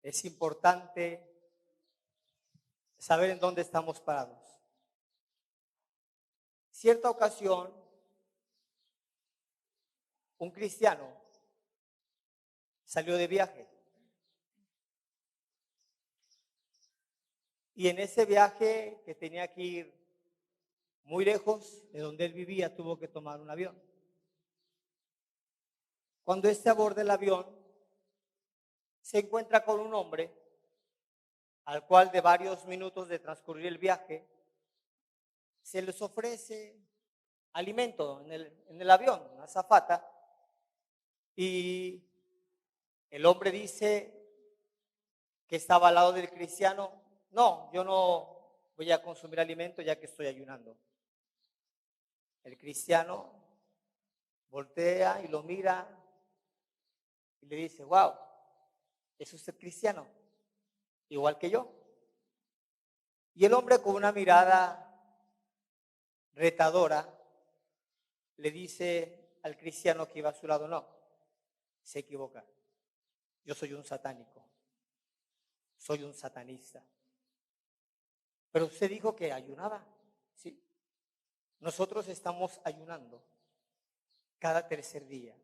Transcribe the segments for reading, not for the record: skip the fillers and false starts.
es importante saber en dónde estamos parados. Cierta ocasión, un cristiano salió de viaje. Y en ese viaje, que tenía que ir muy lejos de donde él vivía, tuvo que tomar un avión. Cuando aborda el avión, se encuentra con un hombre al cual, de varios minutos de transcurrir el viaje, se les ofrece alimento en el avión, una azafata, y el hombre dice que estaba al lado del cristiano: no, yo no voy a consumir alimento ya que estoy ayunando. El cristiano voltea y lo mira y le dice: wow, ¿es usted cristiano? Igual que yo. Y el hombre, con una mirada retadora, le dice al cristiano que iba a su lado: no, se equivoca. Yo soy un satánico. Soy un satanista. Pero usted dijo que ayunaba. Sí. Nosotros estamos ayunando cada tercer día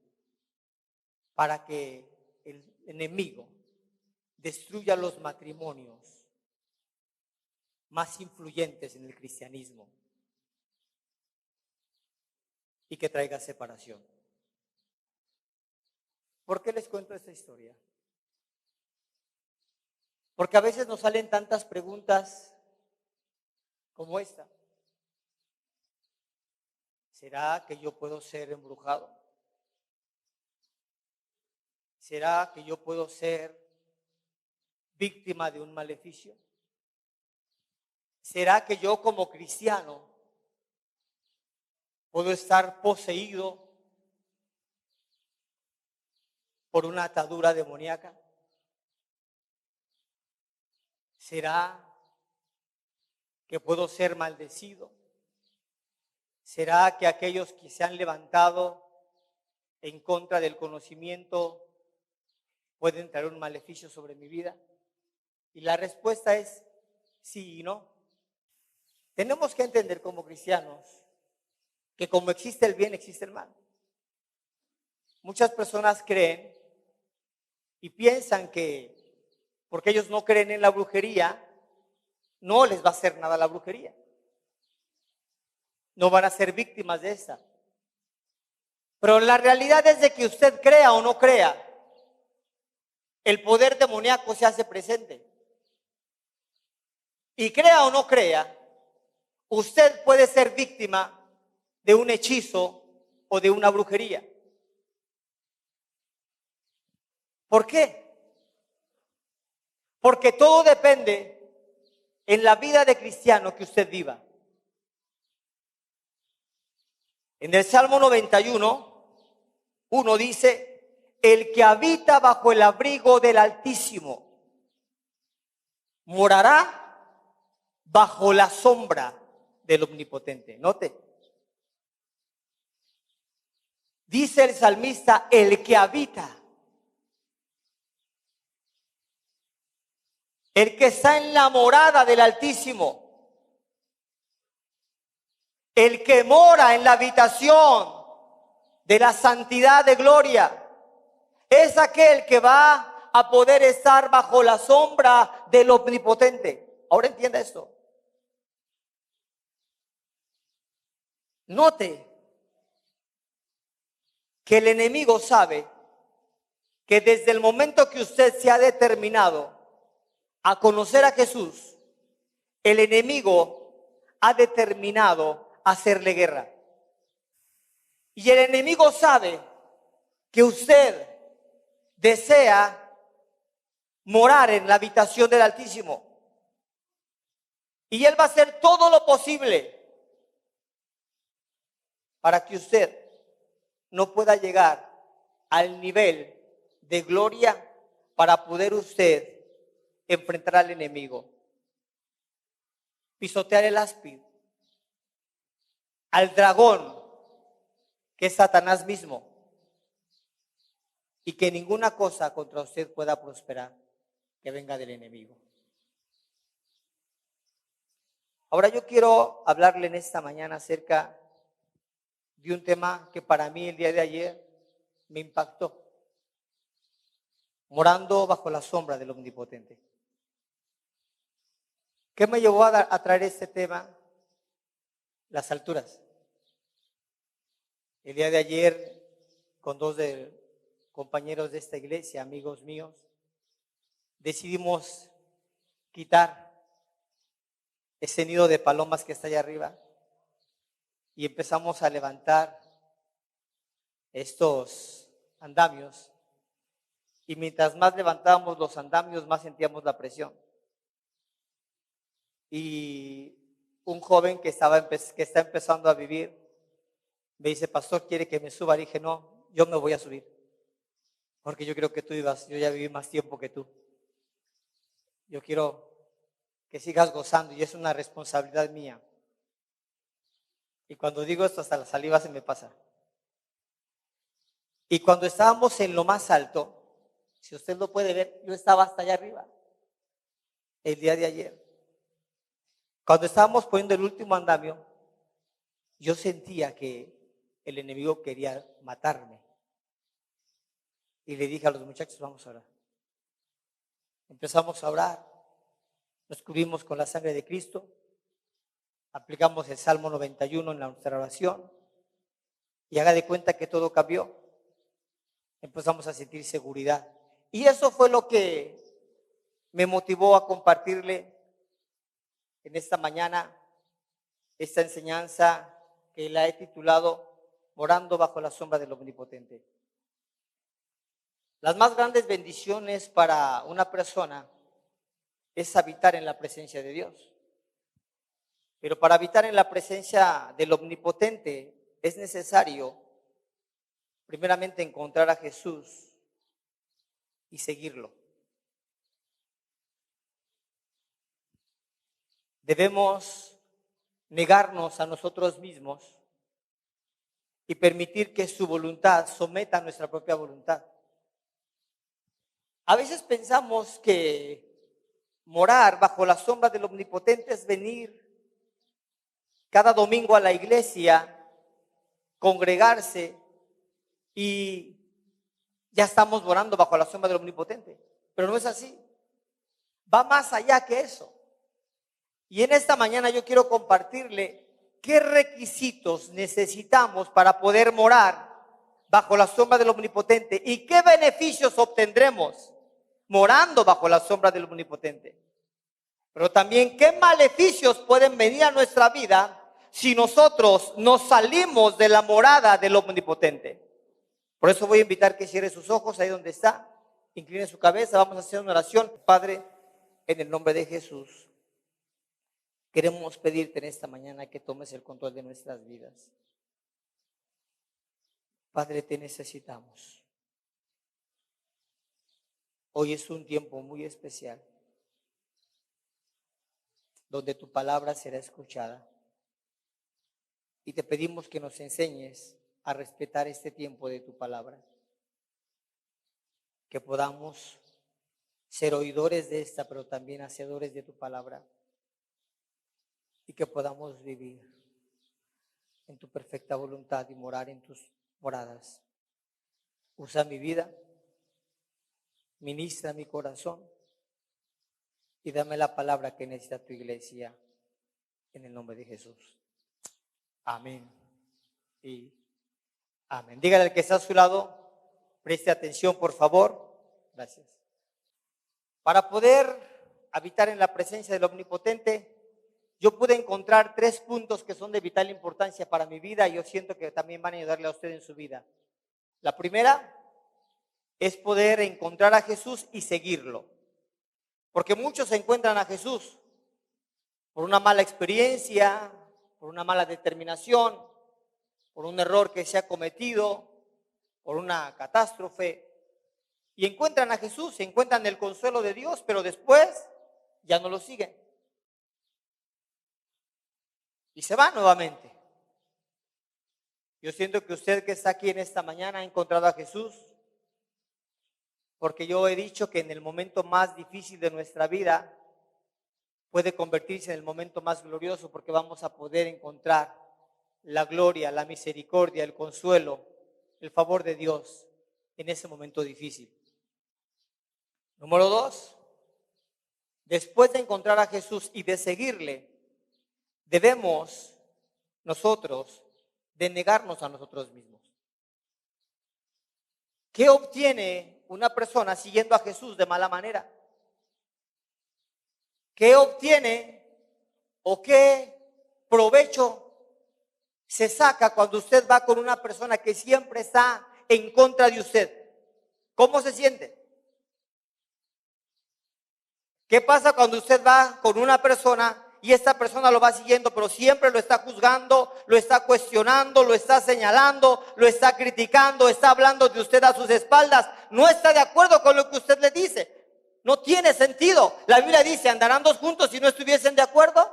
para que el enemigo destruya los matrimonios más influyentes en el cristianismo y que traiga separación. ¿Por qué les cuento esta historia? Porque a veces nos salen tantas preguntas como esta. ¿Será que yo puedo ser embrujado? ¿Será que yo puedo ser víctima de un maleficio? ¿Será que yo, como cristiano, puedo estar poseído por una atadura demoníaca? ¿Será que puedo ser maldecido? ¿Será que aquellos que se han levantado en contra del conocimiento pueden traer un maleficio sobre mi vida? Y la respuesta es sí y no. Tenemos que entender como cristianos que como existe el bien, existe el mal. Muchas personas creen y piensan que porque ellos no creen en la brujería, no les va a hacer nada la brujería. No van a ser víctimas de esa. Pero la realidad es de que usted crea o no crea, el poder demoníaco se hace presente. Y crea o no crea, usted puede ser víctima de un hechizo o de una brujería. ¿Por qué? Porque todo depende en la vida de cristiano que usted viva. En el Salmo 91:1 dice: el que habita bajo el abrigo del Altísimo morará bajo la sombra del Omnipotente. Note. Dice el salmista: el que habita. El que está en la morada del Altísimo. El que mora en la habitación de la santidad de gloria. Es aquel que va a poder estar bajo la sombra del Omnipotente. Ahora entienda esto. Note que el enemigo sabe que desde el momento que usted se ha determinado a conocer a Jesús, el enemigo ha determinado hacerle guerra. Y el enemigo sabe que usted desea morar en la habitación del Altísimo. Y él va a hacer todo lo posible para que usted no pueda llegar al nivel de gloria para poder usted enfrentar al enemigo, pisotear el áspid, al dragón que es Satanás mismo, y que ninguna cosa contra usted pueda prosperar. que venga del enemigo. Ahora yo quiero hablarle en esta mañana acerca de un tema que para mí el día de ayer me impactó. Morando bajo la sombra del Omnipotente. ¿Qué me llevó a traer este tema? Las alturas. El día de ayer, con dos compañeros de esta iglesia, amigos míos, decidimos quitar ese nido de palomas que está allá arriba y empezamos a levantar estos andamios. Y mientras más levantábamos los andamios, más sentíamos la presión. Y un joven que está empezando a vivir, me dice, pastor, ¿quiere que me suba? Le dije, no, yo me voy a subir. Porque yo creo que tú ibas, yo ya viví más tiempo que tú. Yo quiero que sigas gozando y es una responsabilidad mía. Y cuando digo esto, hasta la saliva se me pasa. Y cuando estábamos en lo más alto, si usted lo puede ver, yo estaba hasta allá arriba, el día de ayer. Cuando estábamos poniendo el último andamio, yo sentía que el enemigo quería matarme. Y le dije a los muchachos, vamos a orar. Empezamos a orar, nos cubrimos con la sangre de Cristo, aplicamos el Salmo 91 en nuestra oración y haga de cuenta que todo cambió. Empezamos a sentir seguridad. Y eso fue lo que me motivó a compartirle en esta mañana esta enseñanza que la he titulado Morando bajo la sombra del Omnipotente. Las más grandes bendiciones para una persona es habitar en la presencia de Dios. Pero para habitar en la presencia del Omnipotente es necesario primeramente encontrar a Jesús y seguirlo. Debemos negarnos a nosotros mismos y permitir que su voluntad someta a nuestra propia voluntad. A veces pensamos que morar bajo la sombra del Omnipotente es venir cada domingo a la iglesia, congregarse y ya estamos morando bajo la sombra del Omnipotente. Pero no es así. Va más allá que eso. Y en esta mañana yo quiero compartirle qué requisitos necesitamos para poder morar bajo la sombra del Omnipotente y qué beneficios obtendremos morando bajo la sombra del Omnipotente. Pero también qué maleficios pueden venir a nuestra vida si nosotros nos salimos de la morada del Omnipotente. Por eso voy a invitar que cierre sus ojos ahí donde está, incline su cabeza, vamos a hacer una oración. Padre, en el nombre de Jesús, queremos pedirte en esta mañana que tomes el control de nuestras vidas. Padre, te necesitamos. Hoy es un tiempo muy especial donde tu palabra será escuchada. Y te pedimos que nos enseñes a respetar este tiempo de tu palabra. Que podamos ser oidores de esta, pero también hacedores de tu palabra. Y que podamos vivir en tu perfecta voluntad y morar en tus moradas. Usa mi vida, ministra mi corazón y dame la palabra que necesita tu iglesia en el nombre de Jesús. Amén y amén. Dígale al que está a su lado, preste atención por favor. Gracias. Para poder habitar en la presencia del Omnipotente, yo pude encontrar 3 puntos que son de vital importancia para mi vida y yo siento que también van a ayudarle a usted en su vida. La primera es poder encontrar a Jesús y seguirlo. Porque muchos encuentran a Jesús por una mala experiencia, por una mala determinación, por un error que se ha cometido, por una catástrofe. Y encuentran a Jesús, encuentran el consuelo de Dios, pero después ya no lo siguen. Y se va nuevamente. Yo siento que usted que está aquí en esta mañana ha encontrado a Jesús, porque yo he dicho que en el momento más difícil de nuestra vida puede convertirse en el momento más glorioso, porque vamos a poder encontrar la gloria, la misericordia, el consuelo, el favor de Dios en ese momento difícil. Número 2, después de encontrar a Jesús y de seguirle, debemos nosotros de negarnos a nosotros mismos. ¿Qué obtiene una persona siguiendo a Jesús de mala manera? ¿Qué obtiene o qué provecho se saca cuando usted va con una persona que siempre está en contra de usted? ¿Cómo se siente? ¿Qué pasa cuando usted va con una persona y esta persona lo va siguiendo, pero siempre lo está juzgando, lo está cuestionando, lo está señalando, lo está criticando, está hablando de usted a sus espaldas, no está de acuerdo con lo que usted le dice? No tiene sentido. La Biblia dice, ¿andarán dos juntos si no estuviesen de acuerdo?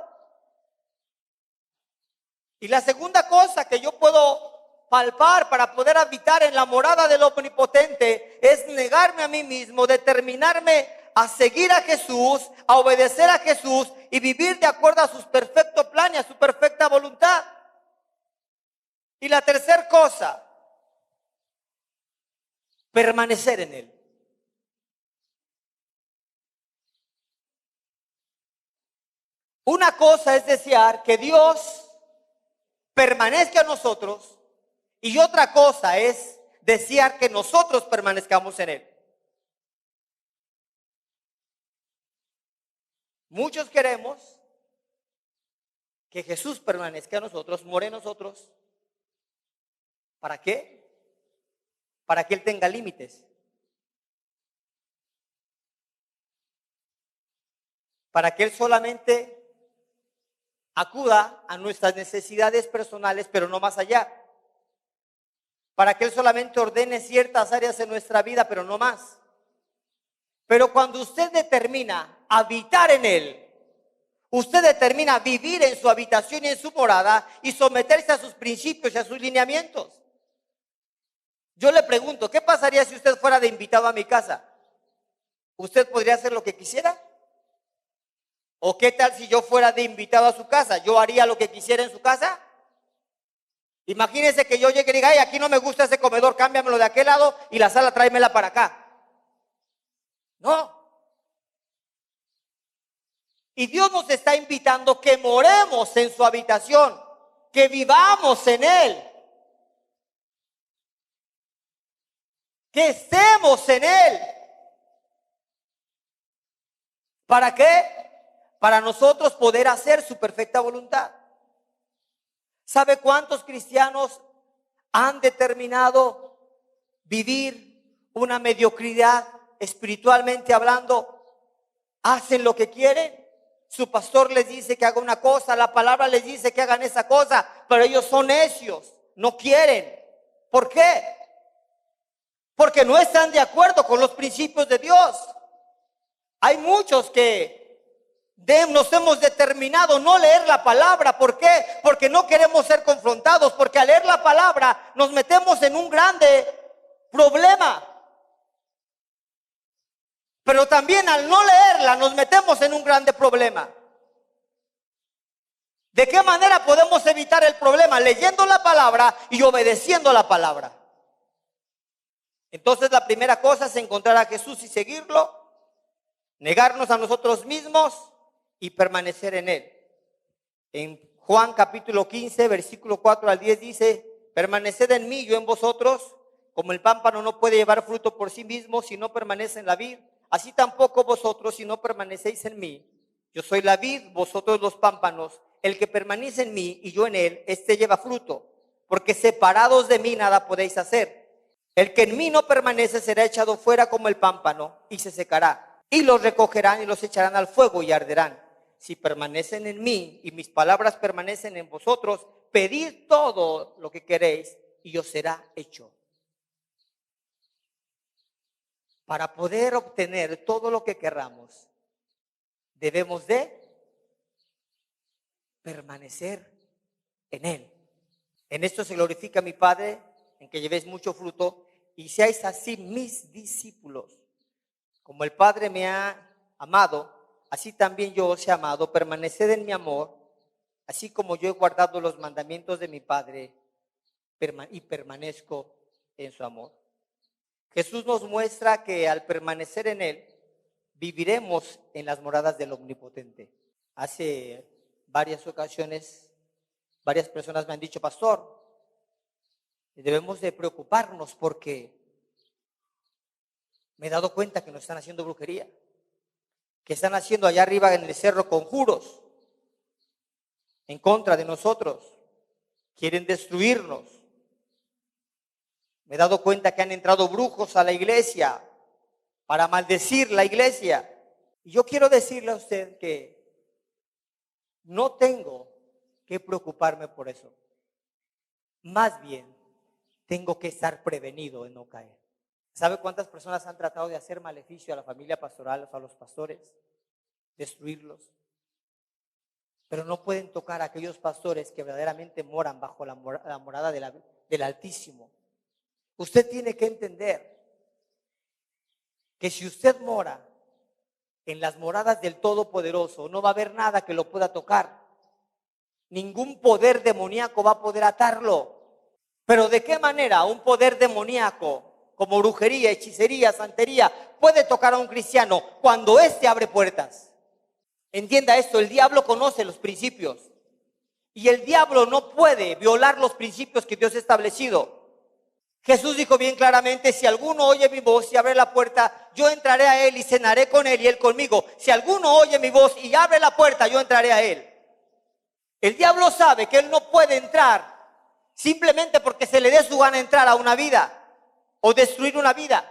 Y la segunda cosa que yo puedo palpar para poder habitar en la morada del Omnipotente es negarme a mí mismo, determinarme a seguir a Jesús, a obedecer a Jesús y vivir de acuerdo a sus perfectos planes, a su perfecta voluntad. Y la tercera cosa, permanecer en Él. Una cosa es desear que Dios permanezca en nosotros y otra cosa es desear que nosotros permanezcamos en Él. Muchos queremos que Jesús permanezca en nosotros, more en nosotros. ¿Para qué? Para que Él tenga límites. Para que Él solamente acuda a nuestras necesidades personales, pero no más allá. Para que Él solamente ordene ciertas áreas en nuestra vida, pero no más. Pero cuando usted determina habitar en Él, usted determina vivir en su habitación y en su morada y someterse a sus principios y a sus lineamientos. Yo le pregunto, ¿qué pasaría si usted fuera de invitado a mi casa? ¿Usted podría hacer lo que quisiera? ¿O qué tal si yo fuera de invitado a su casa? ¿Yo haría lo que quisiera en su casa? Imagínese que yo llegue y diga, ay, aquí no me gusta ese comedor, cámbiamelo de aquel lado y la sala tráemela para acá. No. Y Dios nos está invitando que moremos en su habitación, que vivamos en Él, que estemos en Él. ¿Para qué? Para nosotros poder hacer su perfecta voluntad. ¿Sabe cuántos cristianos han determinado vivir una mediocridad espiritualmente hablando? Hacen lo que quieren. Su pastor les dice que haga una cosa, la palabra les dice que hagan esa cosa, pero ellos son necios, no quieren. ¿Por qué? Porque no están de acuerdo con los principios de Dios. Hay muchos que nos hemos determinado no leer la palabra. ¿Por qué? Porque no queremos ser confrontados, porque al leer la palabra nos metemos en un grande problema. Pero también al no leerla nos metemos en un grande problema. ¿De qué manera podemos evitar el problema? Leyendo la palabra y obedeciendo la palabra. Entonces la primera cosa es encontrar a Jesús y seguirlo, negarnos a nosotros mismos y permanecer en Él. En Juan capítulo 15, versículo 4 al 10 dice, permaneced en mí, yo en vosotros, como el pámpano no puede llevar fruto por sí mismo si no permanece en la vid, así tampoco vosotros si no permanecéis en mí. Yo soy la vid, vosotros los pámpanos. El que permanece en mí y yo en él, este lleva fruto, porque separados de mí nada podéis hacer. El que en mí no permanece será echado fuera como el pámpano y se secará. Y los recogerán y los echarán al fuego y arderán. Si permanecen en mí y mis palabras permanecen en vosotros, pedid todo lo que queréis y os será hecho. Para poder obtener todo lo que querramos, debemos de permanecer en Él. En esto se glorifica mi Padre, en que llevéis mucho fruto y seáis así mis discípulos. Como el Padre me ha amado, así también yo os he amado. Permaneced en mi amor, así como yo he guardado los mandamientos de mi Padre y permanezco en su amor. Jesús nos muestra que al permanecer en Él, viviremos en las moradas del Omnipotente. Hace varias ocasiones, varias personas me han dicho, pastor, debemos de preocuparnos porque me he dado cuenta que nos están haciendo brujería, que están haciendo allá arriba en el cerro conjuros en contra de nosotros, quieren destruirnos. Me he dado cuenta que han entrado brujos a la iglesia para maldecir la iglesia. Y yo quiero decirle a usted que no tengo que preocuparme por eso. Más bien, tengo que estar prevenido en no caer. ¿Sabe cuántas personas han tratado de hacer maleficio a la familia pastoral, a los pastores? Destruirlos. Pero no pueden tocar a aquellos pastores que verdaderamente moran bajo la morada del Altísimo. Usted tiene que entender que si usted mora en las moradas del Todopoderoso, no va a haber nada que lo pueda tocar. Ningún poder demoníaco va a poder atarlo. Pero ¿de qué manera un poder demoníaco como brujería, hechicería, santería puede tocar a un cristiano cuando éste abre puertas? Entienda esto, el diablo conoce los principios y el diablo no puede violar los principios que Dios ha establecido. Jesús dijo bien claramente, si alguno oye mi voz y abre la puerta, yo entraré a él y cenaré con él y él conmigo. Si alguno oye mi voz y abre la puerta, yo entraré a él. El diablo sabe que él no puede entrar simplemente porque se le dé su gana entrar a una vida o destruir una vida.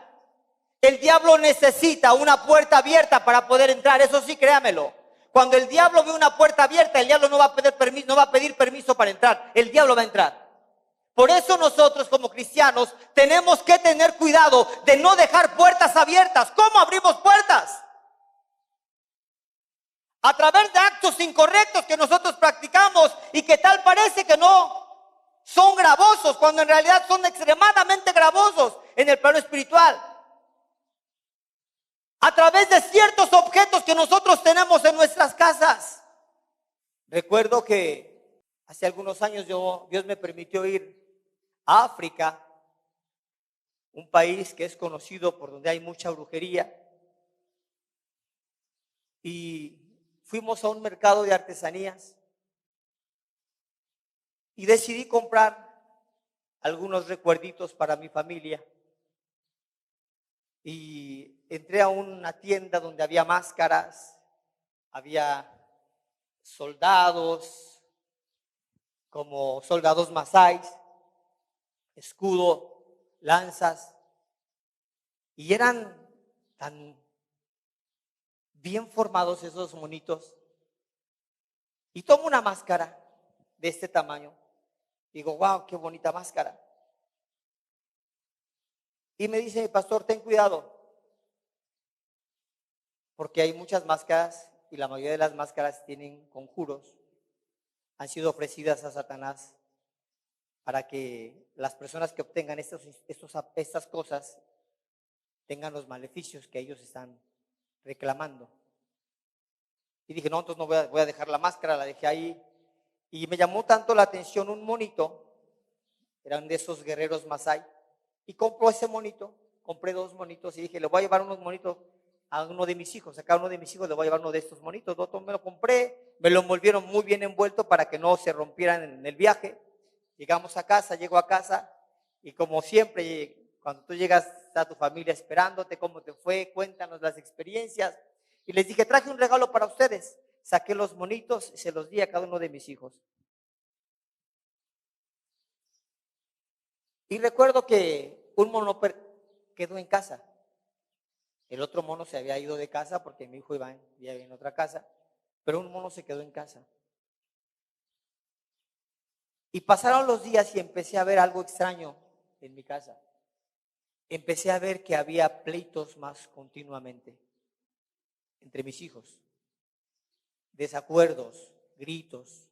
El diablo necesita una puerta abierta para poder entrar, eso sí, créamelo. Cuando el diablo ve una puerta abierta, el diablo no va a pedir permiso para entrar, el diablo va a entrar. Por eso nosotros como cristianos tenemos que tener cuidado de no dejar puertas abiertas. ¿Cómo abrimos puertas? A través de actos incorrectos que nosotros practicamos y que tal parece que no son gravosos, cuando en realidad son extremadamente gravosos en el plano espiritual. A través de ciertos objetos que nosotros tenemos en nuestras casas. Recuerdo que hace algunos años Dios me permitió ir a África, un país que es conocido por donde hay mucha brujería. Y fuimos a un mercado de artesanías y decidí comprar algunos recuerditos para mi familia. Y entré a una tienda donde había máscaras, había soldados, como soldados masáis, escudo, lanzas, y eran tan bien formados esos monitos. Y tomo una máscara de este tamaño. Digo, wow, qué bonita máscara. Y me dice mi pastor, ten cuidado, porque hay muchas máscaras y la mayoría de las máscaras tienen conjuros. Han sido ofrecidas a Satanás para que las personas que obtengan estas cosas tengan los maleficios que ellos están reclamando. Y dije, no, entonces no voy a dejar la máscara, la dejé ahí. Y me llamó tanto la atención un monito, eran de esos guerreros masái, y compró ese monito, compré 2 monitos y dije, le voy a llevar unos monitos a uno de mis hijos, a cada uno de mis hijos le voy a llevar uno de estos monitos. Me lo compré, me lo envolvieron muy bien envuelto para que no se rompieran en el viaje. Llegamos a casa, llego a casa y como siempre, cuando tú llegas a tu familia esperándote, cómo te fue, cuéntanos las experiencias. Y les dije, traje un regalo para ustedes. Saqué los monitos y se los di a cada uno de mis hijos. Y recuerdo que un mono quedó en casa. El otro mono se había ido de casa porque mi hijo iba en otra casa, pero un mono se quedó en casa. Y pasaron los días y empecé a ver algo extraño en mi casa. Empecé a ver que había pleitos más continuamente entre mis hijos, desacuerdos, gritos,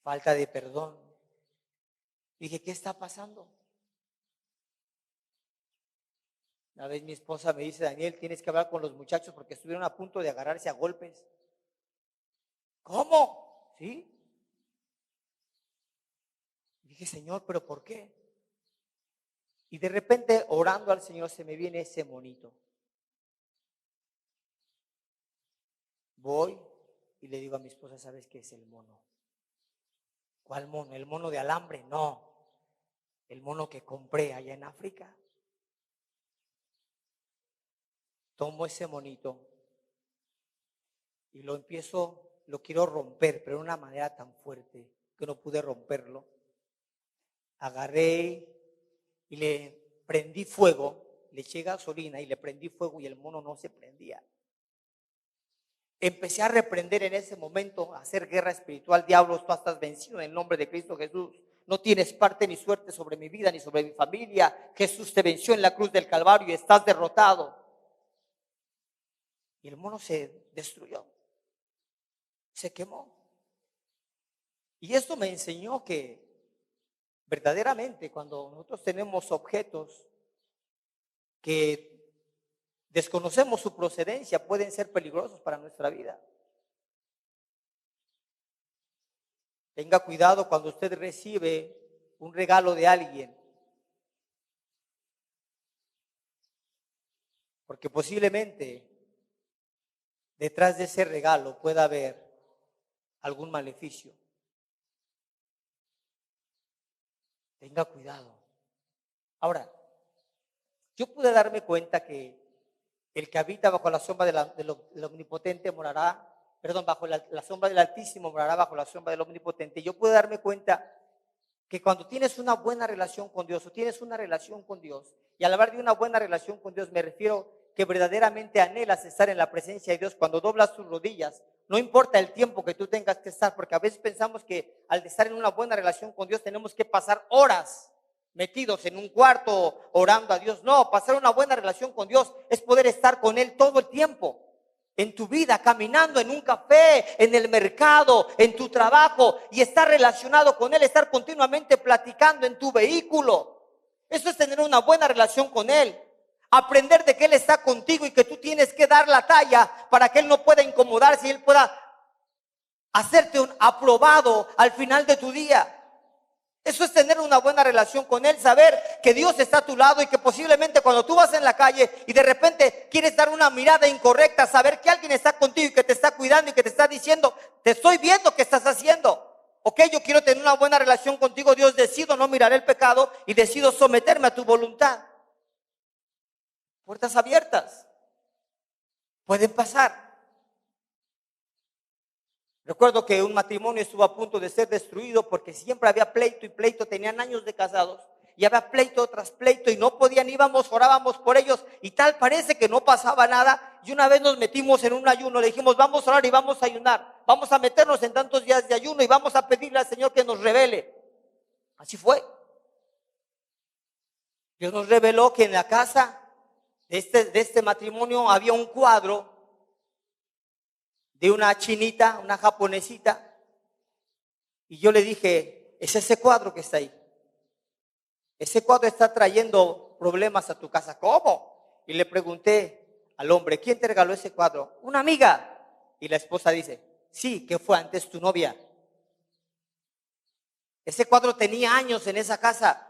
falta de perdón. Dije, ¿qué está pasando? Una vez mi esposa me dice, Daniel, tienes que hablar con los muchachos porque estuvieron a punto de agarrarse a golpes. ¿Cómo? ¿Sí? Y dije, Señor, ¿pero por qué? Y de repente, orando al Señor, se me viene ese monito. Voy y le digo a mi esposa, ¿sabes qué es el mono? ¿Cuál mono? ¿El mono de alambre? No, el mono que compré allá en África. Tomo ese monito y lo quiero romper, pero de una manera tan fuerte que no pude romperlo. Agarré y le prendí fuego, le eché gasolina y le prendí fuego y el mono no se prendía. Empecé a reprender en ese momento, a hacer guerra espiritual. Diablos, tú estás vencido en el nombre de Cristo Jesús. No tienes parte ni suerte sobre mi vida ni sobre mi familia. Jesús te venció en la cruz del Calvario y estás derrotado. Y el mono se destruyó, se quemó. Y esto me enseñó que verdaderamente cuando nosotros tenemos objetos que desconocemos su procedencia, pueden ser peligrosos para nuestra vida. Tenga cuidado cuando usted recibe un regalo de alguien, porque posiblemente detrás de ese regalo pueda haber algún maleficio. Tenga cuidado. Ahora, yo pude darme cuenta que el que habita bajo la sombra del Omnipotente morará, bajo la sombra del Altísimo morará bajo la sombra del Omnipotente. Yo pude darme cuenta que cuando tienes una buena relación con Dios o tienes una relación con Dios, y al hablar de una buena relación con Dios me refiero que verdaderamente anhelas estar en la presencia de Dios cuando doblas tus rodillas, no importa el tiempo que tú tengas que estar, porque a veces pensamos que al estar en una buena relación con Dios tenemos que pasar horas metidos en un cuarto orando a Dios. No, pasar una buena relación con Dios es poder estar con Él todo el tiempo. En tu vida, caminando en un café, en el mercado, en tu trabajo, y estar relacionado con Él, estar continuamente platicando en tu vehículo. Eso es tener una buena relación con Él. Aprender de que Él está contigo y que tú tienes que dar la talla para que Él no pueda incomodarse y Él pueda hacerte un aprobado al final de tu día. Eso es tener una buena relación con Él, saber que Dios está a tu lado y que posiblemente cuando tú vas en la calle y de repente quieres dar una mirada incorrecta, saber que alguien está contigo y que te está cuidando y que te está diciendo, te estoy viendo qué estás haciendo. Ok, yo quiero tener una buena relación contigo, Dios, decido no mirar el pecado y decido someterme a tu voluntad. Puertas abiertas pueden pasar. Recuerdo que un matrimonio estuvo a punto de ser destruido porque siempre había pleito y pleito, tenían años de casados y había pleito tras pleito y no podían, íbamos, orábamos por ellos y tal parece que no pasaba nada. Y una vez nos metimos en un ayuno, le dijimos vamos a orar y vamos a ayunar, vamos a meternos en tantos días de ayuno y vamos a pedirle al Señor que nos revele. Así fue. Dios nos reveló que en la casa de este matrimonio había un cuadro de una chinita, una japonesita. Y yo le dije, es ese cuadro que está ahí. Ese cuadro está trayendo problemas a tu casa. ¿Cómo? Y le pregunté al hombre, ¿quién te regaló ese cuadro? Una amiga. Y la esposa dice, sí, que fue antes tu novia. Ese cuadro tenía años en esa casa.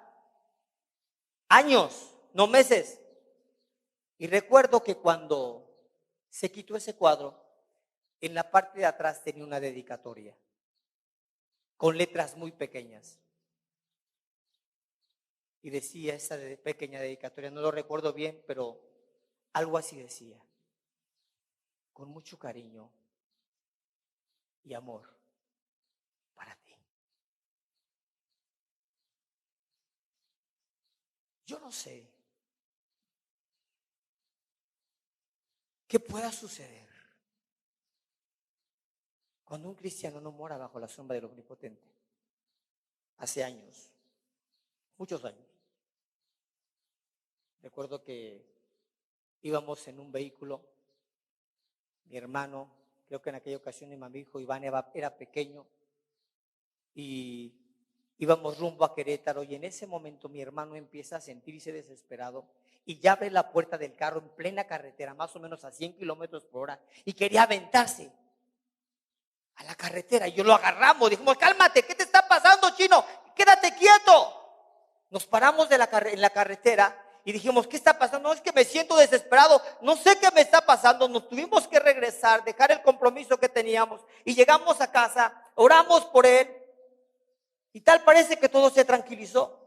Años, no meses. Y recuerdo que cuando se quitó ese cuadro, en la parte de atrás tenía una dedicatoria con letras muy pequeñas. Y decía esa pequeña dedicatoria, no lo recuerdo bien, pero algo así decía: con mucho cariño y amor para ti. Yo no sé qué pueda suceder cuando un cristiano no mora bajo la sombra del Omnipotente. Hace años, muchos años, recuerdo que íbamos en un vehículo, mi hermano, creo que en aquella ocasión mi hijo Iván era pequeño, y Íbamos rumbo a Querétaro y en ese momento mi hermano empieza a sentirse desesperado y ya abre la puerta del carro en plena carretera, más o menos a 100 kilómetros por hora, y quería aventarse a la carretera. Y yo lo agarramos, dijimos, cálmate, ¿qué te está pasando, chino? Quédate quieto. Nos paramos en la carretera y dijimos, ¿qué está pasando? No, es que me siento desesperado, no sé qué me está pasando. Nos tuvimos que regresar, dejar el compromiso que teníamos y llegamos a casa, oramos por él y tal parece que todo se tranquilizó.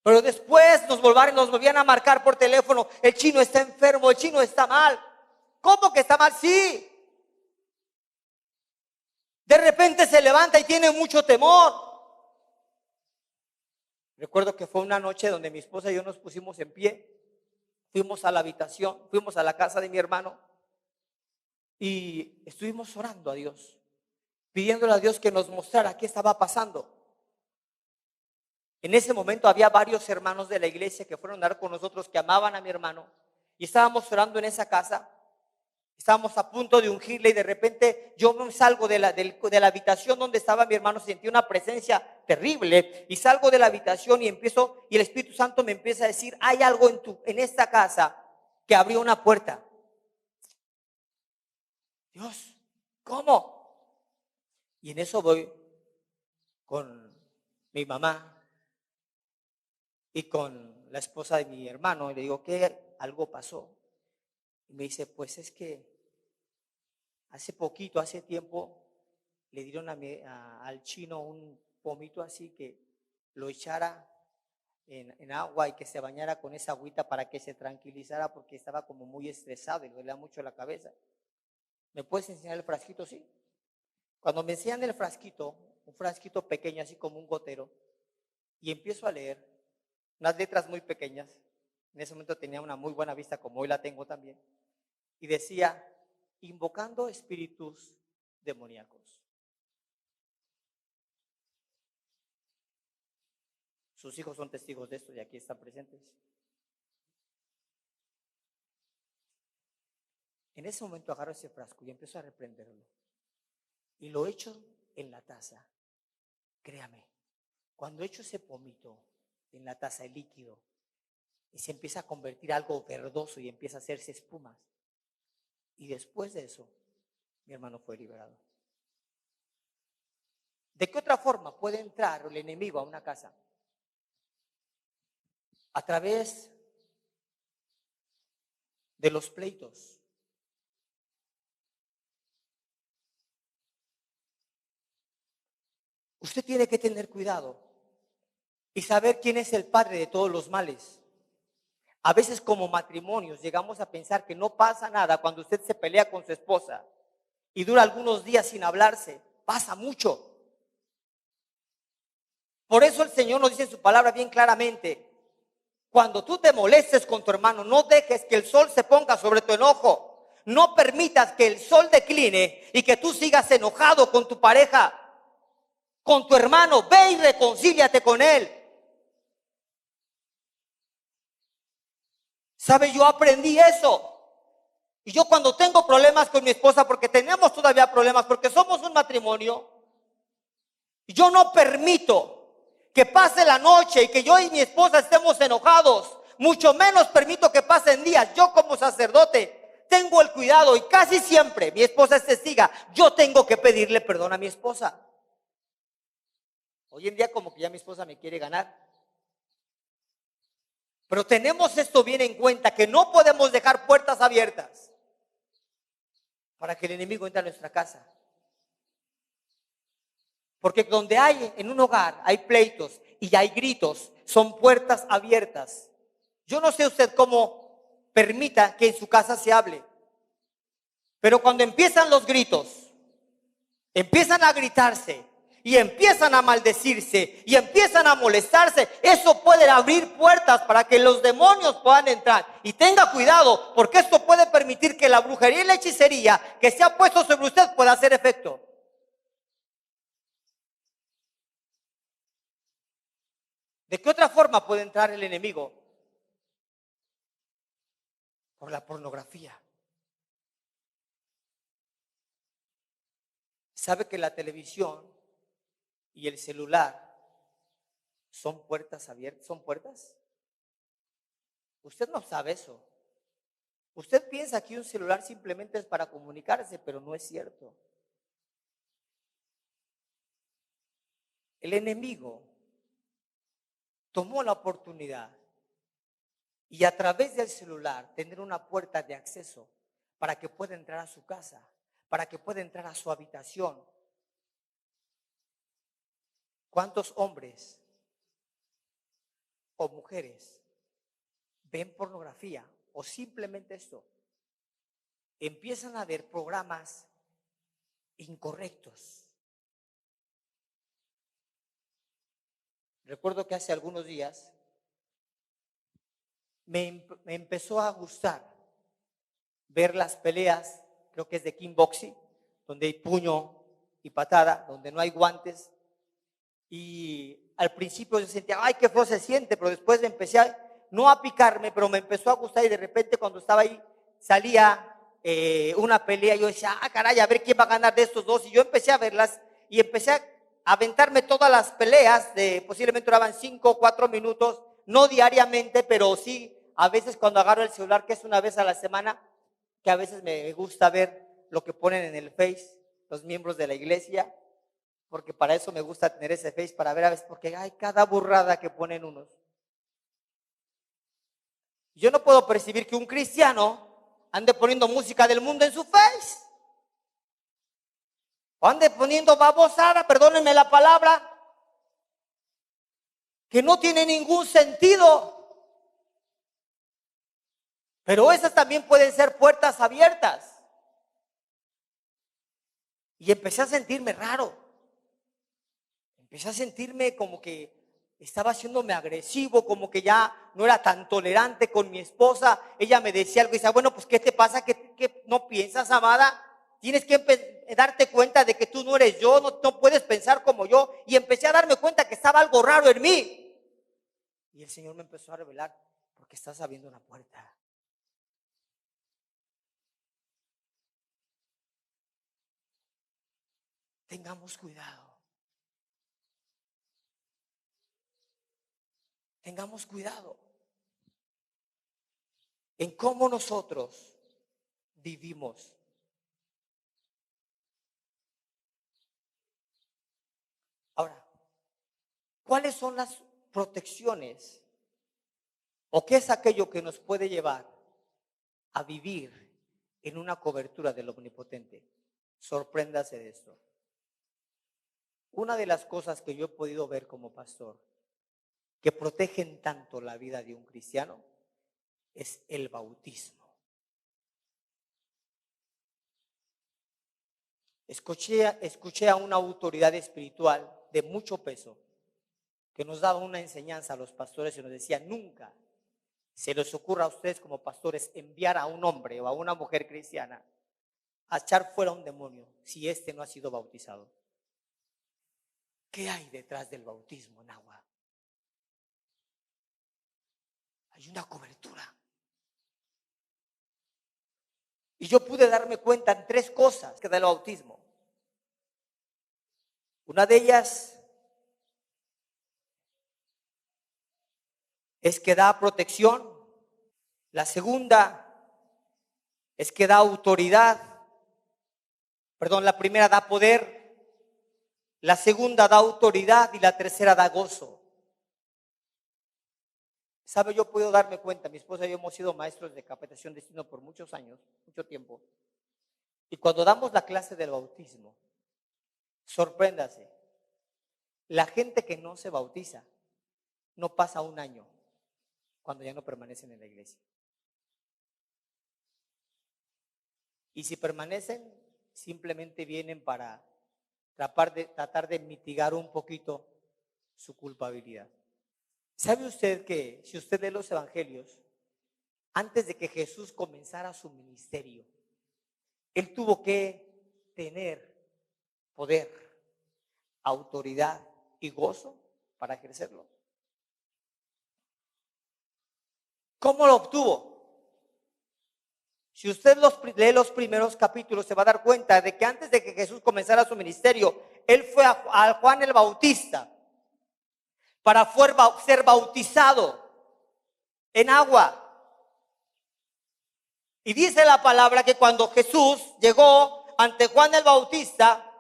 Pero después nos volvían a marcar por teléfono, el chino está enfermo, el chino está mal. ¿Cómo que está mal? Sí. De repente se levanta y tiene mucho temor. Recuerdo que fue una noche donde mi esposa y yo nos pusimos en pie, fuimos a la habitación, fuimos a la casa de mi hermano y estuvimos orando a Dios, pidiéndole a Dios que nos mostrara qué estaba pasando. En ese momento había varios hermanos de la iglesia que fueron a orar con nosotros, que amaban a mi hermano, y estábamos orando en esa casa. Estábamos a punto de ungirle y de repente yo me salgo de la habitación donde estaba mi hermano, sentí una presencia terrible y salgo de la habitación y el Espíritu Santo me empieza a decir, hay algo en esta casa que abrió una puerta. Dios, ¿cómo? Y en eso voy con mi mamá y con la esposa de mi hermano y le digo, ¿qué? Algo pasó. Y me dice, pues es que hace tiempo, le dieron al chino un pomito así que lo echara en agua y que se bañara con esa agüita para que se tranquilizara porque estaba como muy estresado y le dolía mucho la cabeza. ¿Me puedes enseñar el frasquito? Sí. Cuando me enseñan el frasquito, un frasquito pequeño así como un gotero, y empiezo a leer unas letras muy pequeñas. En ese momento tenía una muy buena vista como hoy la tengo también. Y decía, invocando espíritus demoníacos. Sus hijos son testigos de esto y aquí están presentes. En ese momento agarro ese frasco y empiezo a reprenderlo. Y lo echo en la taza. Créame, cuando echo ese pomito en la taza, el líquido, y se empieza a convertir algo verdoso y empieza a hacerse espumas. Y después de eso, mi hermano fue liberado. ¿De qué otra forma puede entrar el enemigo a una casa? A través de los pleitos. Usted tiene que tener cuidado y saber quién es el padre de todos los males. A veces como matrimonios llegamos a pensar que no pasa nada cuando usted se pelea con su esposa y dura algunos días sin hablarse. Pasa mucho. Por eso el Señor nos dice en su palabra bien claramente, cuando tú te molestes con tu hermano, no dejes que el sol se ponga sobre tu enojo. No permitas que el sol decline y que tú sigas enojado con tu pareja, con tu hermano. Ve y reconcíliate con él. ¿Sabe? Yo aprendí eso. Y yo cuando tengo problemas con mi esposa, porque tenemos todavía problemas, porque somos un matrimonio, yo no permito que pase la noche y que yo y mi esposa estemos enojados. Mucho menos permito que pasen días. Yo como sacerdote tengo el cuidado y casi siempre mi esposa es testiga. Yo tengo que pedirle perdón a mi esposa. Hoy en día como que ya mi esposa me quiere ganar. Pero tenemos esto bien en cuenta, que no podemos dejar puertas abiertas para que el enemigo entre a nuestra casa. Porque donde hay, en un hogar, hay pleitos y hay gritos, son puertas abiertas. Yo no sé usted cómo permita que en su casa se hable, pero cuando empiezan los gritos, empiezan a gritarse y empiezan a maldecirse y empiezan a molestarse, eso puede abrir puertas para que los demonios puedan entrar. Y tenga cuidado, porque esto puede permitir que la brujería y la hechicería que se ha puesto sobre usted pueda hacer efecto. ¿De qué otra forma puede entrar el enemigo? Por la pornografía. ¿Sabe que la televisión y el celular son puertas abiertas, son puertas. Usted no sabe eso. Usted piensa que un celular simplemente es para comunicarse, pero no es cierto. El enemigo tomó la oportunidad y a través del celular tener una puerta de acceso para que pueda entrar a su casa, para que pueda entrar a su habitación. ¿Cuántos hombres o mujeres ven pornografía o simplemente esto? Empiezan a ver programas incorrectos. Recuerdo que hace algunos días me empezó a gustar ver las peleas, creo que es de kickboxing, donde hay puño y patada, donde no hay guantes. Y al principio yo sentía, ay, qué feo se siente, pero después me empecé no a picarme, pero me empezó a gustar y de repente cuando estaba ahí salía una pelea, yo decía, ah, caray, a ver quién va a ganar de estos dos. Y yo empecé a verlas y empecé a aventarme todas las peleas, posiblemente duraban 5 o 4 minutos, no diariamente, pero sí, a veces cuando agarro el celular, que es una vez a la semana, que a veces me gusta ver lo que ponen en el Face los miembros de la iglesia, porque para eso me gusta tener ese Face, para ver a veces, porque hay cada burrada que ponen unos. Yo no puedo percibir que un cristiano ande poniendo música del mundo en su Face, o ande poniendo babosada, perdónenme la palabra, que no tiene ningún sentido. Pero esas también pueden ser puertas abiertas. Y empecé a sentirme raro. Empecé a sentirme como que estaba haciéndome agresivo, como que ya no era tan tolerante con mi esposa. Ella me decía algo y decía, bueno, pues ¿qué te pasa? ¿Qué no piensas, amada? Tienes que darte cuenta de que tú no eres yo, no puedes pensar como yo. Y empecé a darme cuenta que estaba algo raro en mí. Y el Señor me empezó a revelar, porque estás abriendo una puerta. Tengamos cuidado. Tengamos cuidado en cómo nosotros vivimos. Ahora, ¿cuáles son las protecciones o qué es aquello que nos puede llevar a vivir en una cobertura del Omnipotente? Sorpréndase de esto. Una de las cosas que yo he podido ver como pastor que protegen tanto la vida de un cristiano es el bautismo. Escuché a una autoridad espiritual de mucho peso que nos daba una enseñanza a los pastores y nos decía, nunca se les ocurra a ustedes como pastores enviar a un hombre o a una mujer cristiana a echar fuera un demonio si éste no ha sido bautizado. ¿Qué hay detrás del bautismo en agua? Hay una cobertura. Y yo pude darme cuenta en 3 cosas que da el bautismo. Una de ellas es que da protección. La segunda es que da autoridad. Perdón, la primera da poder. La segunda da autoridad y la tercera da gozo. ¿Sabe? Yo puedo darme cuenta, mi esposa y yo hemos sido maestros de capacitación de destino por muchos años, mucho tiempo. Y cuando damos la clase del bautismo, sorpréndase, la gente que no se bautiza no pasa un año cuando ya no permanecen en la iglesia. Y si permanecen, simplemente vienen para tratar de mitigar un poquito su culpabilidad. ¿Sabe usted que si usted lee los evangelios, antes de que Jesús comenzara su ministerio, él tuvo que tener poder, autoridad y gozo para ejercerlo? ¿Cómo lo obtuvo? Si usted lee los primeros capítulos, se va a dar cuenta de que antes de que Jesús comenzara su ministerio, él fue a Juan el Bautista para ser bautizado en agua. Y dice la palabra que cuando Jesús llegó ante Juan el Bautista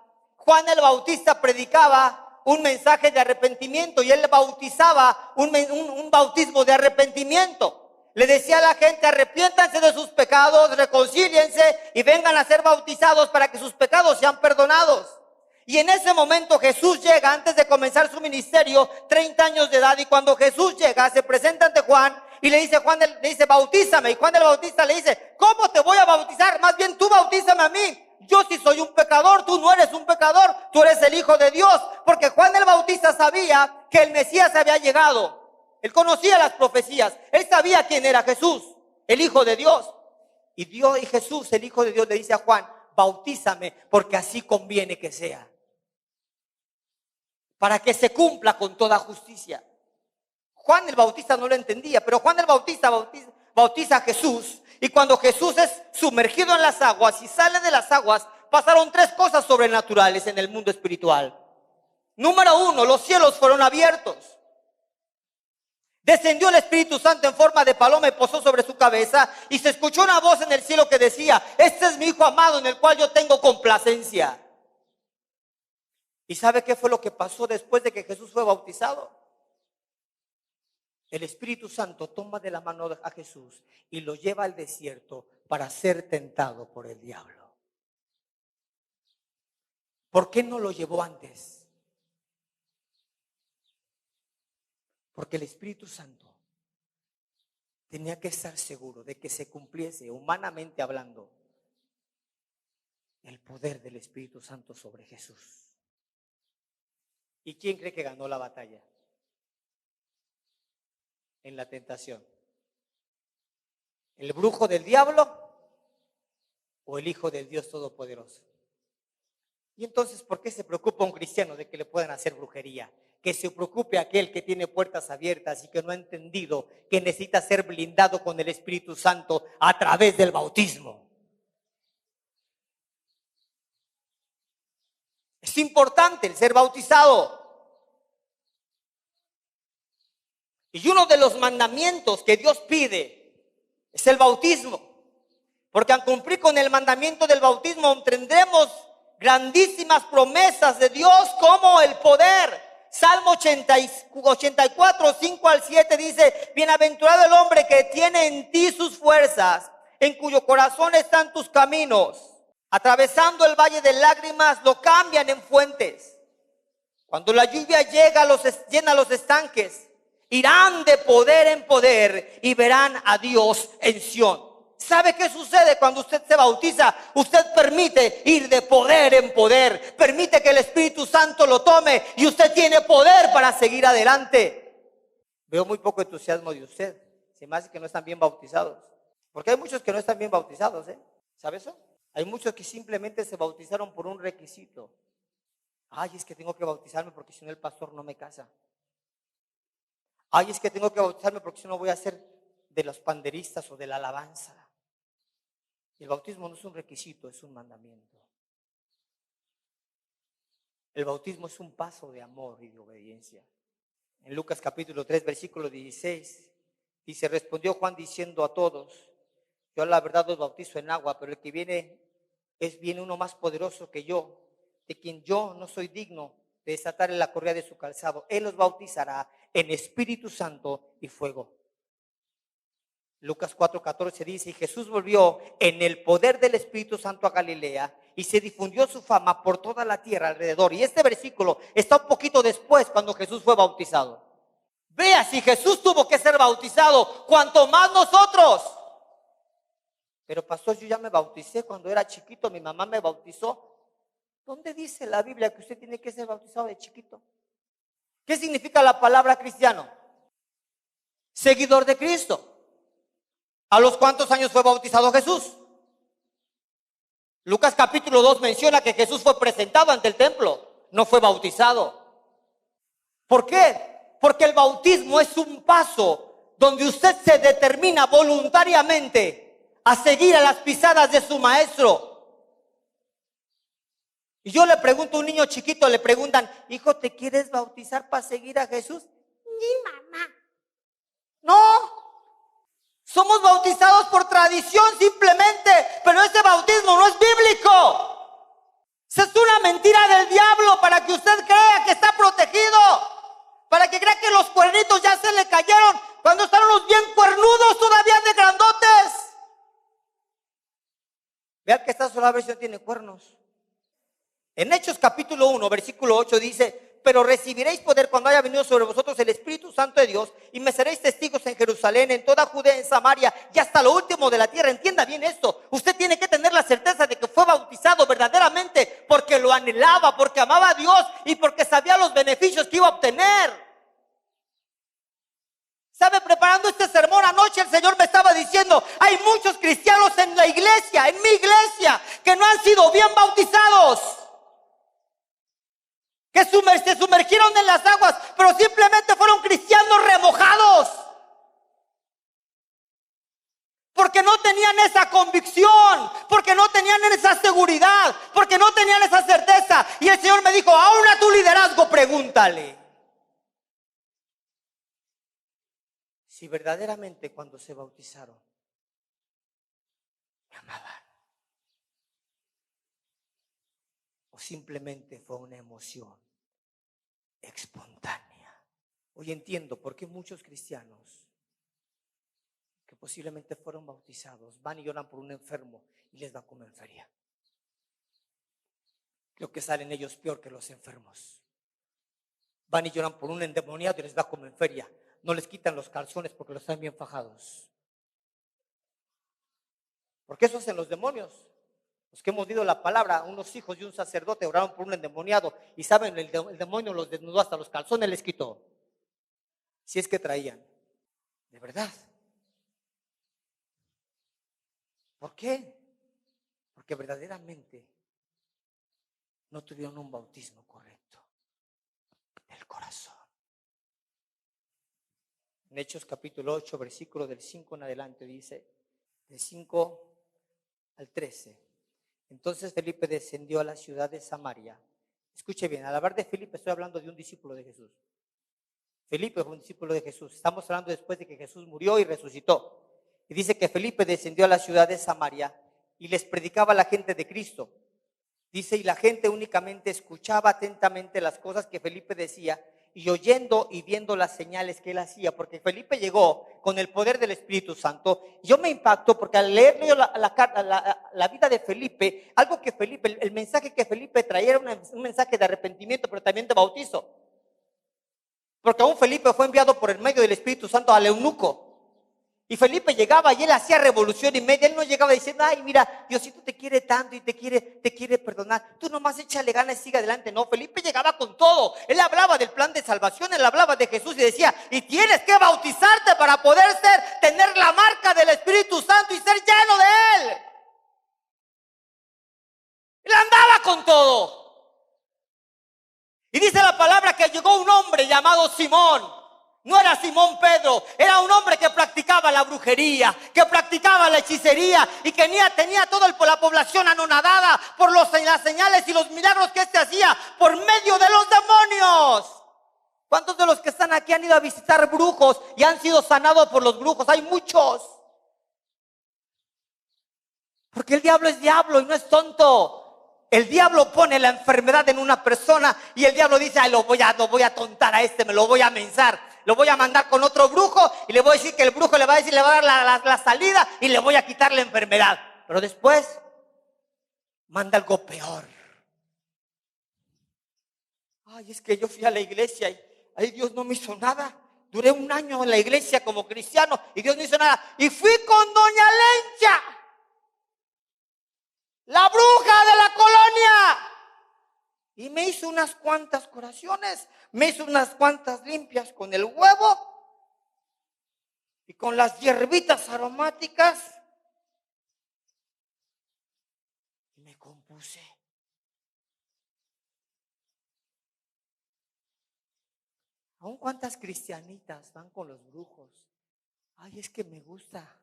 predicaba un mensaje de arrepentimiento y él bautizaba un bautismo de arrepentimiento. Le decía a la gente: arrepiéntanse de sus pecados, reconcíliense y vengan a ser bautizados para que sus pecados sean perdonados. Y en ese momento Jesús llega antes de comenzar su ministerio, 30 años de edad, y cuando Jesús llega, se presenta ante Juan y le dice: bautízame. Y Juan el Bautista le dice: ¿cómo te voy a bautizar? Más bien tú bautízame a mí. Yo sí soy un pecador, tú no eres un pecador, tú eres el Hijo de Dios. Porque Juan el Bautista sabía que el Mesías había llegado. Él conocía las profecías, él sabía quién era Jesús, el Hijo de Dios. Y Jesús, el Hijo de Dios, le dice a Juan: bautízame, porque así conviene que sea, para que se cumpla con toda justicia. Juan el Bautista no lo entendía, pero Juan el Bautista bautiza a Jesús. Y cuando Jesús es sumergido en las aguas y sale de las aguas, pasaron 3 cosas sobrenaturales en el mundo espiritual. Número 1, los cielos fueron abiertos. Descendió el Espíritu Santo en forma de paloma y posó sobre su cabeza, y se escuchó una voz en el cielo que decía: este es mi Hijo amado en el cual yo tengo complacencia. ¿Y sabe qué fue lo que pasó después de que Jesús fue bautizado? El Espíritu Santo toma de la mano a Jesús y lo lleva al desierto para ser tentado por el diablo. ¿Por qué no lo llevó antes? Porque el Espíritu Santo tenía que estar seguro de que se cumpliese, humanamente hablando, el poder del Espíritu Santo sobre Jesús. ¿Y quién cree que ganó la batalla en la tentación? ¿El brujo del diablo o el Hijo del Dios Todopoderoso? Y entonces, ¿por qué se preocupa un cristiano de que le puedan hacer brujería? Que se preocupe aquel que tiene puertas abiertas y que no ha entendido que necesita ser blindado con el Espíritu Santo a través del bautismo. Es importante el ser bautizado. Y uno de los mandamientos que Dios pide es el bautismo. Porque al cumplir con el mandamiento del bautismo tendremos grandísimas promesas de Dios, como el poder. Salmo 84, 5 al 7 dice: bienaventurado el hombre que tiene en ti sus fuerzas, en cuyo corazón están tus caminos. Atravesando el valle de lágrimas lo cambian en fuentes. Cuando la lluvia llena los estanques, irán de poder en poder y verán a Dios en Sión. ¿Sabe qué sucede cuando usted se bautiza? Usted permite ir de poder en poder, permite que el Espíritu Santo lo tome y usted tiene poder para seguir adelante. Veo muy poco entusiasmo de usted. Se me hace que no están bien bautizados. Porque hay muchos que no están bien bautizados, ¿sabe eso? Hay muchos que simplemente se bautizaron por un requisito. Ay, es que tengo que bautizarme porque si no el pastor no me casa. Ay, es que tengo que bautizarme porque si no voy a ser de los panderistas o de la alabanza. El bautismo no es un requisito, es un mandamiento. El bautismo es un paso de amor y de obediencia. En Lucas capítulo 3, versículo 16, dice: respondió Juan diciendo a todos: yo la verdad os bautizo en agua, pero el que viene uno más poderoso que yo, de quien yo no soy digno de desatar la correa de su calzado. Él los bautizará en Espíritu Santo y fuego. Lucas 4:14 dice: y Jesús volvió en el poder del Espíritu Santo a Galilea, y se difundió su fama por toda la tierra alrededor. Y este versículo está un poquito después, cuando Jesús fue bautizado. Vea, si Jesús tuvo que ser bautizado, cuanto más nosotros. Pero pastor, yo ya me bauticé cuando era chiquito, mi mamá me bautizó. ¿Dónde dice la Biblia que usted tiene que ser bautizado de chiquito? ¿Qué significa la palabra cristiano? Seguidor de Cristo. ¿A los cuántos años fue bautizado Jesús? Lucas capítulo 2 menciona que Jesús fue presentado ante el templo, no fue bautizado. ¿Por qué? Porque el bautismo es un paso donde usted se determina voluntariamente a seguir a las pisadas de su maestro. Y yo le pregunto a un niño chiquito, le preguntan, hijo, ¿te quieres bautizar para seguir a Jesús? Ni mamá. No, somos bautizados por tradición simplemente, pero ese bautismo no es bíblico. Esa es una mentira del diablo para que usted crea que está protegido, para que crea que los cuernitos ya se le cayeron cuando están unos bien cuernudos todavía de grandotes. Vean que esta sola versión tiene cuernos. En Hechos capítulo 1, versículo 8 dice, pero recibiréis poder cuando haya venido sobre vosotros el Espíritu Santo de Dios y me seréis testigos en Jerusalén, en toda Judea, en Samaria y hasta lo último de la tierra. Entienda bien esto, usted tiene que tener la certeza de que fue bautizado verdaderamente porque lo anhelaba, porque amaba a Dios y porque sabía los beneficios que iba a obtener. ¿Sabe? Preparando este sermón anoche el Señor me estaba diciendo, hay muchos cristianos en la iglesia, en mi iglesia, que no han sido bien bautizados, que se sumergieron en las aguas, pero simplemente fueron cristianos remojados, porque no tenían esa convicción, porque no tenían esa seguridad, porque no tenían esa certeza. Y el Señor me dijo, aún a tu liderazgo pregúntale si verdaderamente cuando se bautizaron me amaban, o simplemente fue una emoción espontánea. Hoy entiendo por qué muchos cristianos que posiblemente fueron bautizados van y lloran por un enfermo y les va como en feria. Creo que salen ellos peor que los enfermos. Van y lloran por un endemoniado y les va como en feria. No les quitan los calzones porque los están bien fajados. Porque eso hacen los demonios. Los que hemos oído la palabra, unos hijos de un sacerdote oraron por un endemoniado y saben, el demonio los desnudó hasta los calzones, les quitó. Si es que traían. De verdad. ¿Por qué? Porque verdaderamente no tuvieron un bautismo correcto del corazón. En Hechos capítulo 8, versículo del 5 en adelante dice, del 5 al 13. Entonces Felipe descendió a la ciudad de Samaria. Escuche bien, al hablar de Felipe estoy hablando de un discípulo de Jesús. Felipe fue un discípulo de Jesús. Estamos hablando después de que Jesús murió y resucitó. Y dice que Felipe descendió a la ciudad de Samaria y les predicaba a la gente de Cristo. Dice, y la gente únicamente escuchaba atentamente las cosas que Felipe decía y oyendo y viendo las señales que él hacía, porque Felipe llegó con el poder del Espíritu Santo. Yo me impacto porque al leer la vida de Felipe, algo que Felipe, el mensaje que Felipe traía era un mensaje de arrepentimiento, pero también de bautizo. Porque aún Felipe fue enviado por el medio del Espíritu Santo al eunuco. Y Felipe llegaba y él hacía revolución y media. Él no llegaba diciendo, ay, mira, Diosito te quiere tanto y te quiere perdonar. Tú nomás échale ganas y sigue adelante. No, Felipe llegaba con todo. Él hablaba del plan de salvación, él hablaba de Jesús y decía, y tienes que bautizarte para poder tener la marca del Espíritu Santo y ser lleno de él. Él andaba con todo. Y dice la palabra que llegó un hombre llamado Simón. No era Simón Pedro, era un hombre que practicaba la brujería, que practicaba la hechicería y que tenía toda la población anonadada por las señales y los milagros que hacía por medio de los demonios. ¿Cuántos de los que están aquí han ido a visitar brujos y han sido sanados por los brujos? Hay muchos. Porque el diablo es diablo y no es tonto. El diablo pone la enfermedad en una persona y el diablo dice, ay, lo voy a tontar a este, me lo voy a menzar. Lo voy a mandar con otro brujo y le voy a decir que el brujo le va a dar la salida y le voy a quitar la enfermedad. Pero después manda algo peor. Ay, es que yo fui a la iglesia y ay, Dios no me hizo nada. Duré un año en la iglesia como cristiano y Dios no hizo nada. Y fui con doña Lencha, la bruja de la colonia. Y me hizo unas cuantas curaciones, me hizo unas cuantas limpias con el huevo y con las hierbitas aromáticas. Y me compuse. ¿Aún cuántas cristianitas van con los brujos? Ay, es que me gusta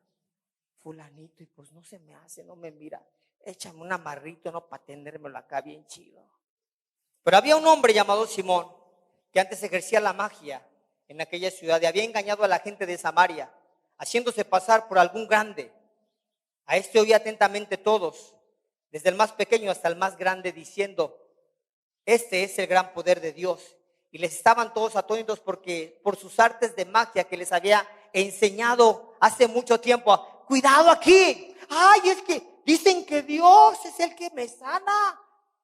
fulanito, y pues no se me hace, no me mira. Échame un amarrito, no, para tenérmelo acá bien chido. Pero había un hombre llamado Simón, que antes ejercía la magia en aquella ciudad y había engañado a la gente de Samaria, haciéndose pasar por algún grande. A este oía atentamente todos, desde el más pequeño hasta el más grande, diciendo: este es el gran poder de Dios. Y les estaban todos atónitos porque por sus artes de magia que les había enseñado hace mucho tiempo. Cuidado aquí. Ay, es que dicen que Dios es el que me sana.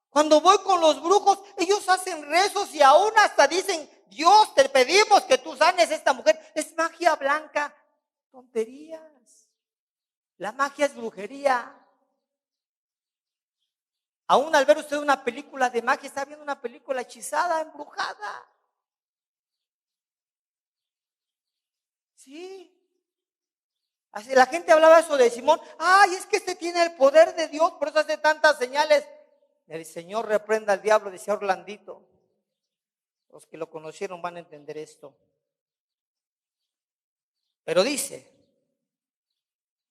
Cuando voy con los brujos, ellos hacen rezos y aún hasta dicen: Dios, te pedimos que tú sanes a esta mujer. Es magia blanca. Tonterías. La magia es brujería. Aún al ver usted una película de magia, está viendo una película hechizada, embrujada. Sí. Así la gente hablaba eso de Simón. Ay, es que este tiene el poder de Dios, por eso hace tantas señales. El Señor reprenda al diablo, decía Orlandito. Los que lo conocieron van a entender esto. Pero dice: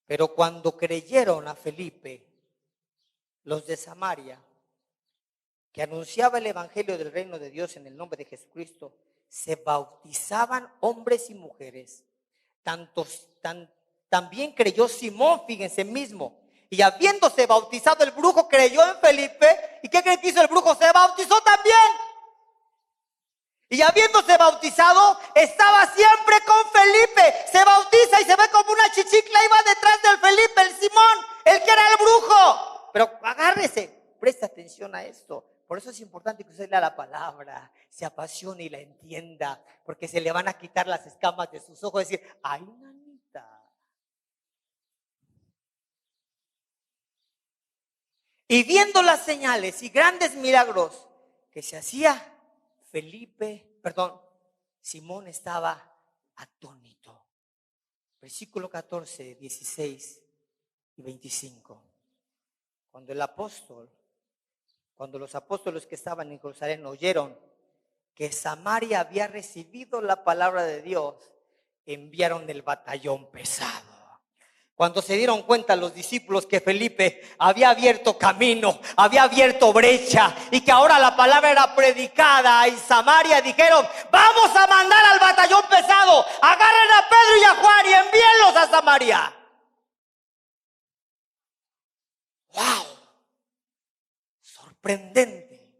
pero cuando creyeron a Felipe, los de Samaria, que anunciaba el evangelio del reino de Dios en el nombre de Jesucristo, se bautizaban hombres y mujeres. También creyó Simón, fíjense mismo. Y habiéndose bautizado el brujo, creyó en Felipe. ¿Y qué creen que hizo el brujo? Se bautizó también. Y habiéndose bautizado, estaba siempre con Felipe. Se bautiza y se ve como una chichicla, iba detrás del Felipe, el Simón, el que era el brujo. Pero agárrese, preste atención a esto. Por eso es importante que usted lea la palabra, se apasione y la entienda, porque se le van a quitar las escamas de sus ojos y decir: ay, nanita. Y viendo las señales y grandes milagros que se hacía, Simón estaba atónito. Versículo 14, 16 y 25. Cuando los apóstoles que estaban en Jerusalén oyeron que Samaria había recibido la palabra de Dios, enviaron el batallón pesado. Cuando se dieron cuenta los discípulos que Felipe había abierto camino, había abierto brecha y que ahora la palabra era predicada en Samaria, dijeron: vamos a mandar al batallón pesado, agarren a Pedro y a Juan y envíenlos a Samaria. ¡Wow! Sorprendente.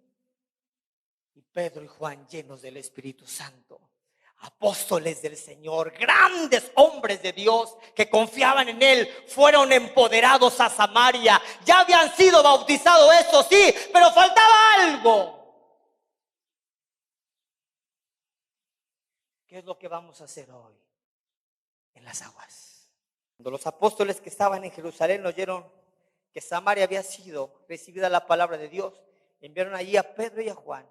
Y Pedro y Juan, llenos del Espíritu Santo, apóstoles del Señor, grandes hombres de Dios que confiaban en Él, fueron empoderados a Samaria. Ya habían sido bautizados, eso sí, pero faltaba algo. ¿Qué es lo que vamos a hacer hoy en las aguas? Cuando los apóstoles que estaban en Jerusalén oyeron que Samaria había sido recibida la palabra de Dios, enviaron allí a Pedro y a Juan,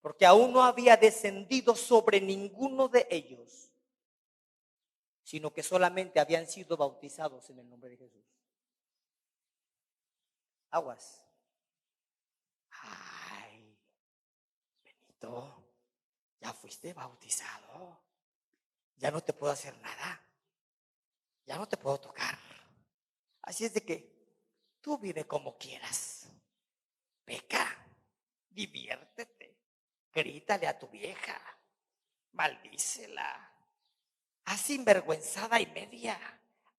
porque aún no había descendido sobre ninguno de ellos, sino que solamente habían sido bautizados en el nombre de Jesús. Aguas. Ay, Benito, ya fuiste bautizado. Ya no te puedo hacer nada. Ya no te puedo tocar. Así es de que tú vive como quieras. Peca, diviértete, grítale a tu vieja, maldícela. Haz sinvergüenzada y media.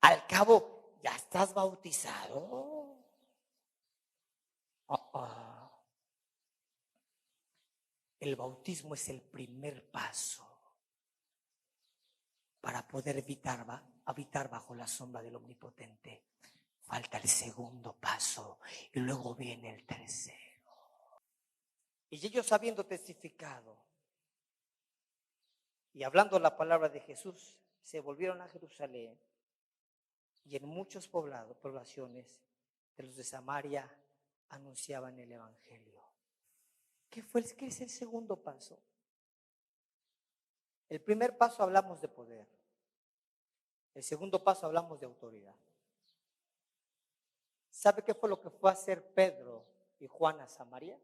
Al cabo, ya estás bautizado. El bautismo es el primer paso para poder habitar bajo la sombra del Omnipotente. Falta el segundo paso y luego viene el tercero. Y ellos, habiendo testificado y hablando la palabra de Jesús, se volvieron a Jerusalén, y en muchos poblaciones de los de Samaria anunciaban el evangelio. ¿Qué es el segundo paso? El primer paso hablamos de poder. El segundo paso hablamos de autoridad. ¿Sabe qué fue lo que fue a hacer Pedro y Juan a Samaria?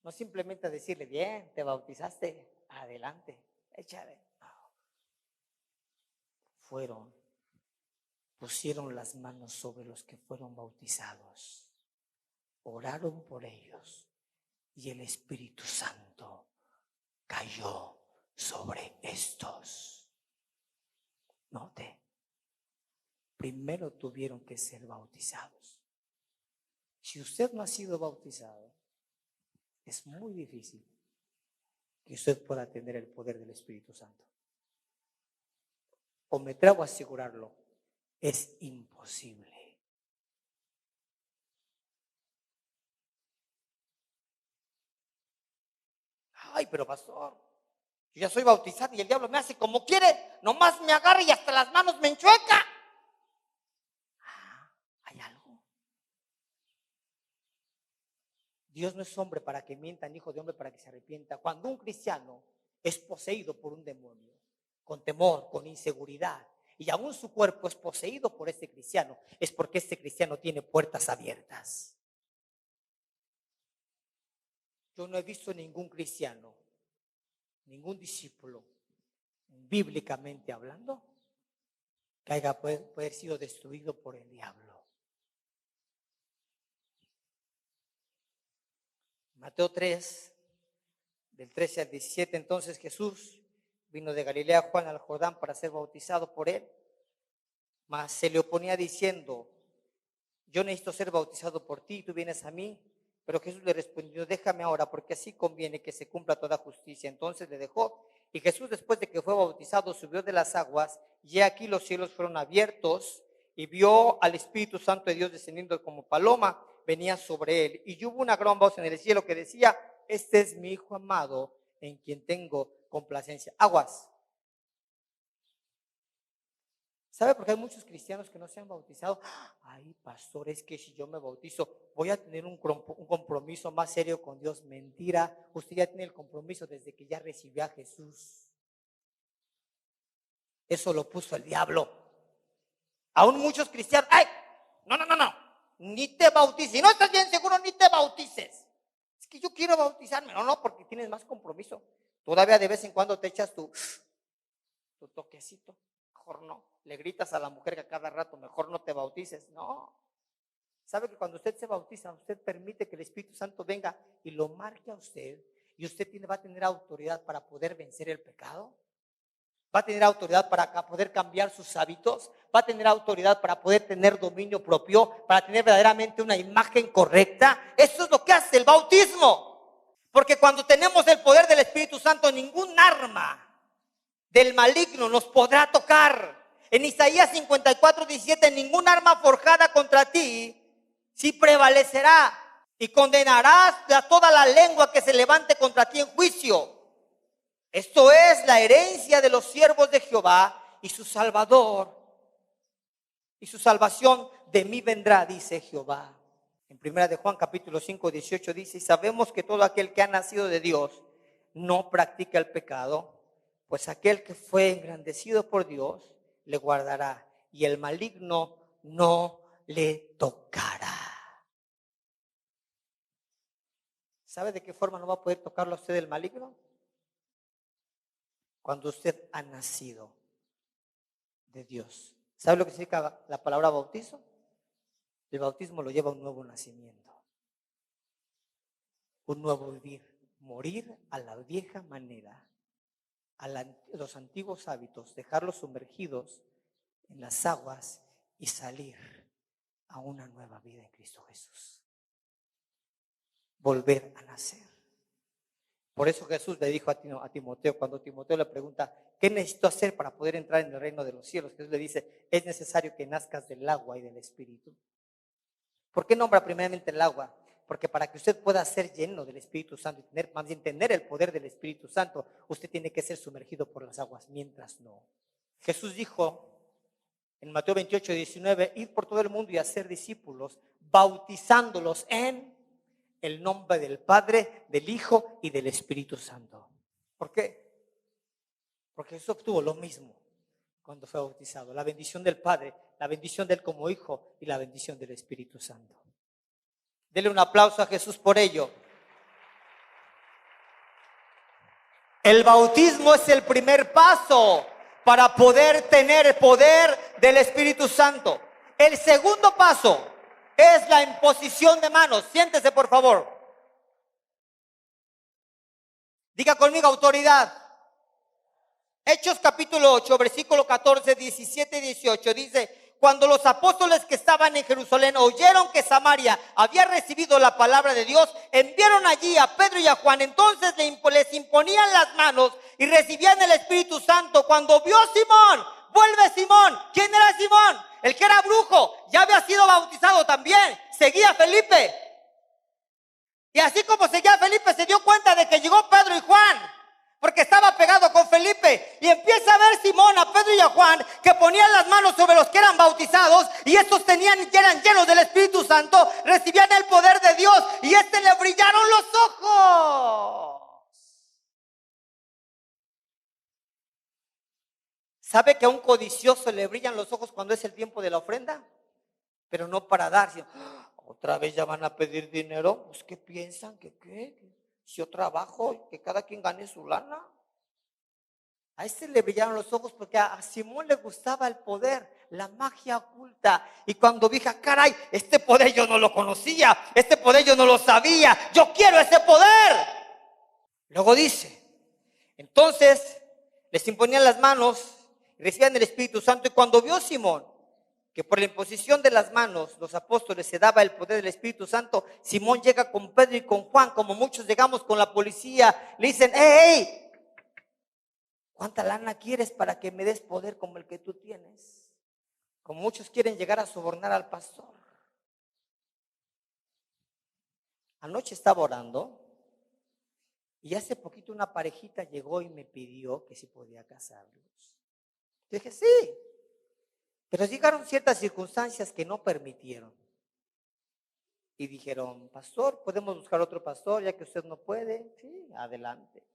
No simplemente decirle: bien, te bautizaste, adelante, échale. No. Fueron pusieron las manos sobre los que fueron bautizados, oraron por ellos y el Espíritu Santo cayó sobre estos. Note, primero tuvieron que ser bautizados. Si usted no ha sido bautizado, es muy difícil que usted pueda tener el poder del Espíritu Santo. O me atrevo a asegurarlo, es imposible. Ay, pero pastor, yo ya soy bautizado y el diablo me hace como quiere, nomás me agarra y hasta las manos me enchueca. Hay algo. Dios no es hombre para que mienta, ni hijo de hombre para que se arrepienta. Cuando un cristiano es poseído por un demonio, con temor, con inseguridad, y aún su cuerpo es poseído por este cristiano, es porque este cristiano tiene puertas abiertas. Yo no he visto ningún cristiano, ningún discípulo, bíblicamente hablando, que haya poder sido destruido por el diablo. Mateo 3, del 13 al 17, entonces Jesús vino de Galilea a Juan al Jordán para ser bautizado por él, mas se le oponía diciendo: yo necesito ser bautizado por ti y tú vienes a mí. Pero Jesús le respondió: déjame ahora, porque así conviene que se cumpla toda justicia. Entonces le dejó, y Jesús, después de que fue bautizado, subió de las aguas, y aquí los cielos fueron abiertos, y vio al Espíritu Santo de Dios descendiendo como paloma, venía sobre él. Y hubo una gran voz en el cielo que decía: este es mi Hijo amado, en quien tengo complacencia. Aguas. ¿Sabe por qué hay muchos cristianos que no se han bautizado? Ay, pastor, es que si yo me bautizo voy a tener un compromiso más serio con Dios. Mentira, usted ya tiene el compromiso desde que ya recibió a Jesús. Eso lo puso el diablo. Aún muchos cristianos, ay, no, ni te bautices. Si no estás bien seguro, ni te bautices. Es que yo quiero bautizarme. No, porque tienes más compromiso. Todavía de vez en cuando te echas tu toquecito. Mejor no. Le gritas a la mujer que a cada rato: mejor no te bautices. No. ¿Sabe que cuando usted se bautiza, usted permite que el Espíritu Santo venga y lo marque a usted? Y usted va a tener autoridad para poder vencer el pecado. Va a tener autoridad para poder cambiar sus hábitos. Va a tener autoridad para poder tener dominio propio, para tener verdaderamente una imagen correcta. Eso es lo que hace el bautismo. Porque cuando tenemos el poder del Espíritu Santo, ningún arma del maligno nos podrá tocar. En Isaías 54:17, ningún arma forjada contra ti sí prevalecerá, y condenarás a toda la lengua que se levante contra ti en juicio. Esto es la herencia de los siervos de Jehová, y su Salvador, y su salvación de mí vendrá, dice Jehová. En 1 de Juan capítulo 5:18 dice: y sabemos que todo aquel que ha nacido de Dios no practica el pecado, pues aquel que fue engrandecido por Dios le guardará, y el maligno no le tocará. ¿Sabe de qué forma no va a poder tocarlo a usted el maligno? Cuando usted ha nacido de Dios. ¿Sabe lo que significa la palabra bautizo? El bautismo lo lleva a un nuevo nacimiento, un nuevo vivir, morir a la vieja manera, a los antiguos hábitos, dejarlos sumergidos en las aguas y salir a una nueva vida en Cristo Jesús. Volver a nacer. Por eso Jesús le dijo a Timoteo, cuando Timoteo le pregunta: ¿qué necesito hacer para poder entrar en el reino de los cielos? Jesús le dice: es necesario que nazcas del agua y del Espíritu. ¿Por qué nombra primeramente el agua? Porque para que usted pueda ser lleno del Espíritu Santo y tener el poder del Espíritu Santo, usted tiene que ser sumergido por las aguas, mientras no. Jesús dijo en Mateo 28:19: id por todo el mundo y hacer discípulos, bautizándolos en el nombre del Padre, del Hijo y del Espíritu Santo. ¿Por qué? Porque Jesús obtuvo lo mismo cuando fue bautizado: la bendición del Padre, la bendición de él como Hijo y la bendición del Espíritu Santo. Dele un aplauso a Jesús por ello. El bautismo es el primer paso para poder tener el poder del Espíritu Santo. El segundo paso es la imposición de manos. Siéntese, por favor. Diga conmigo, autoridad. Hechos capítulo 8, versículo 14, 17 y 18 dice: cuando los apóstoles que estaban en Jerusalén oyeron que Samaria había recibido la palabra de Dios, enviaron allí a Pedro y a Juan. Entonces les imponían las manos y recibían el Espíritu Santo. Cuando vio Simón, vuelve Simón. ¿Quién era Simón? El que era brujo, ya había sido bautizado también. Seguía a Felipe. Y así como seguía a Felipe, se dio cuenta de que llegó Pedro y Juan, porque estaba pegado con Felipe. Y empieza a ver Simón, a Pedro y a Juan, que ponían las manos sobre los que eran bautizados, y estos eran llenos del Espíritu Santo, recibían el poder de Dios, y le brillaron los ojos. ¿Sabe que a un codicioso le brillan los ojos cuando es el tiempo de la ofrenda? Pero no para dar, sino, otra vez ya van a pedir dinero. Pues ¿qué piensan? ¿Que qué? Si yo trabajo, que cada quien gane su lana. A le brillaron los ojos porque a Simón le gustaba el poder, la magia oculta. Y cuando dije, caray, este poder yo no lo conocía, este poder yo no lo sabía, yo quiero ese poder. Luego dice, entonces les imponían las manos y recibían el Espíritu Santo. Y cuando vio Simón que por la imposición de las manos los apóstoles se daba el poder del Espíritu Santo, Simón llega con Pedro y con Juan, como muchos llegamos con la policía, le dicen, hey, ¿cuánta lana quieres para que me des poder como el que tú tienes? Como muchos quieren llegar a sobornar al pastor. Anoche estaba orando y hace poquito una parejita llegó y me pidió que si podía casarlos. Yo dije, sí. Pero llegaron ciertas circunstancias que no permitieron. Y dijeron, pastor, ¿podemos buscar otro pastor ya que usted no puede? Sí, adelante.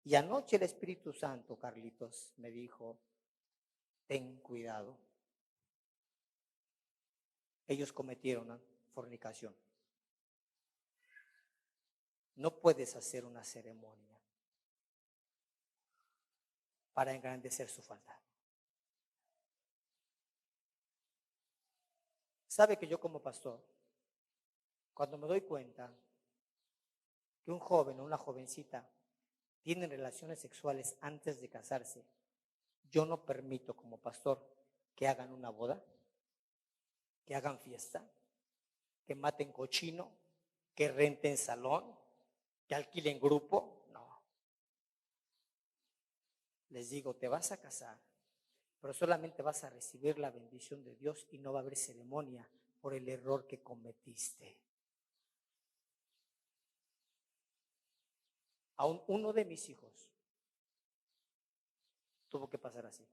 Y anoche el Espíritu Santo, Carlitos, me dijo, ten cuidado. Ellos cometieron fornicación. No puedes hacer una ceremonia para engrandecer su falta. ¿Sabe que yo como pastor, cuando me doy cuenta que un joven o una jovencita tienen relaciones sexuales antes de casarse, yo no permito como pastor que hagan una boda, que hagan fiesta, que maten cochino, que renten salón, que alquilen grupo? No. Les digo, te vas a casar, pero solamente vas a recibir la bendición de Dios y no va a haber ceremonia por el error que cometiste. Aún uno de mis hijos tuvo que pasar así.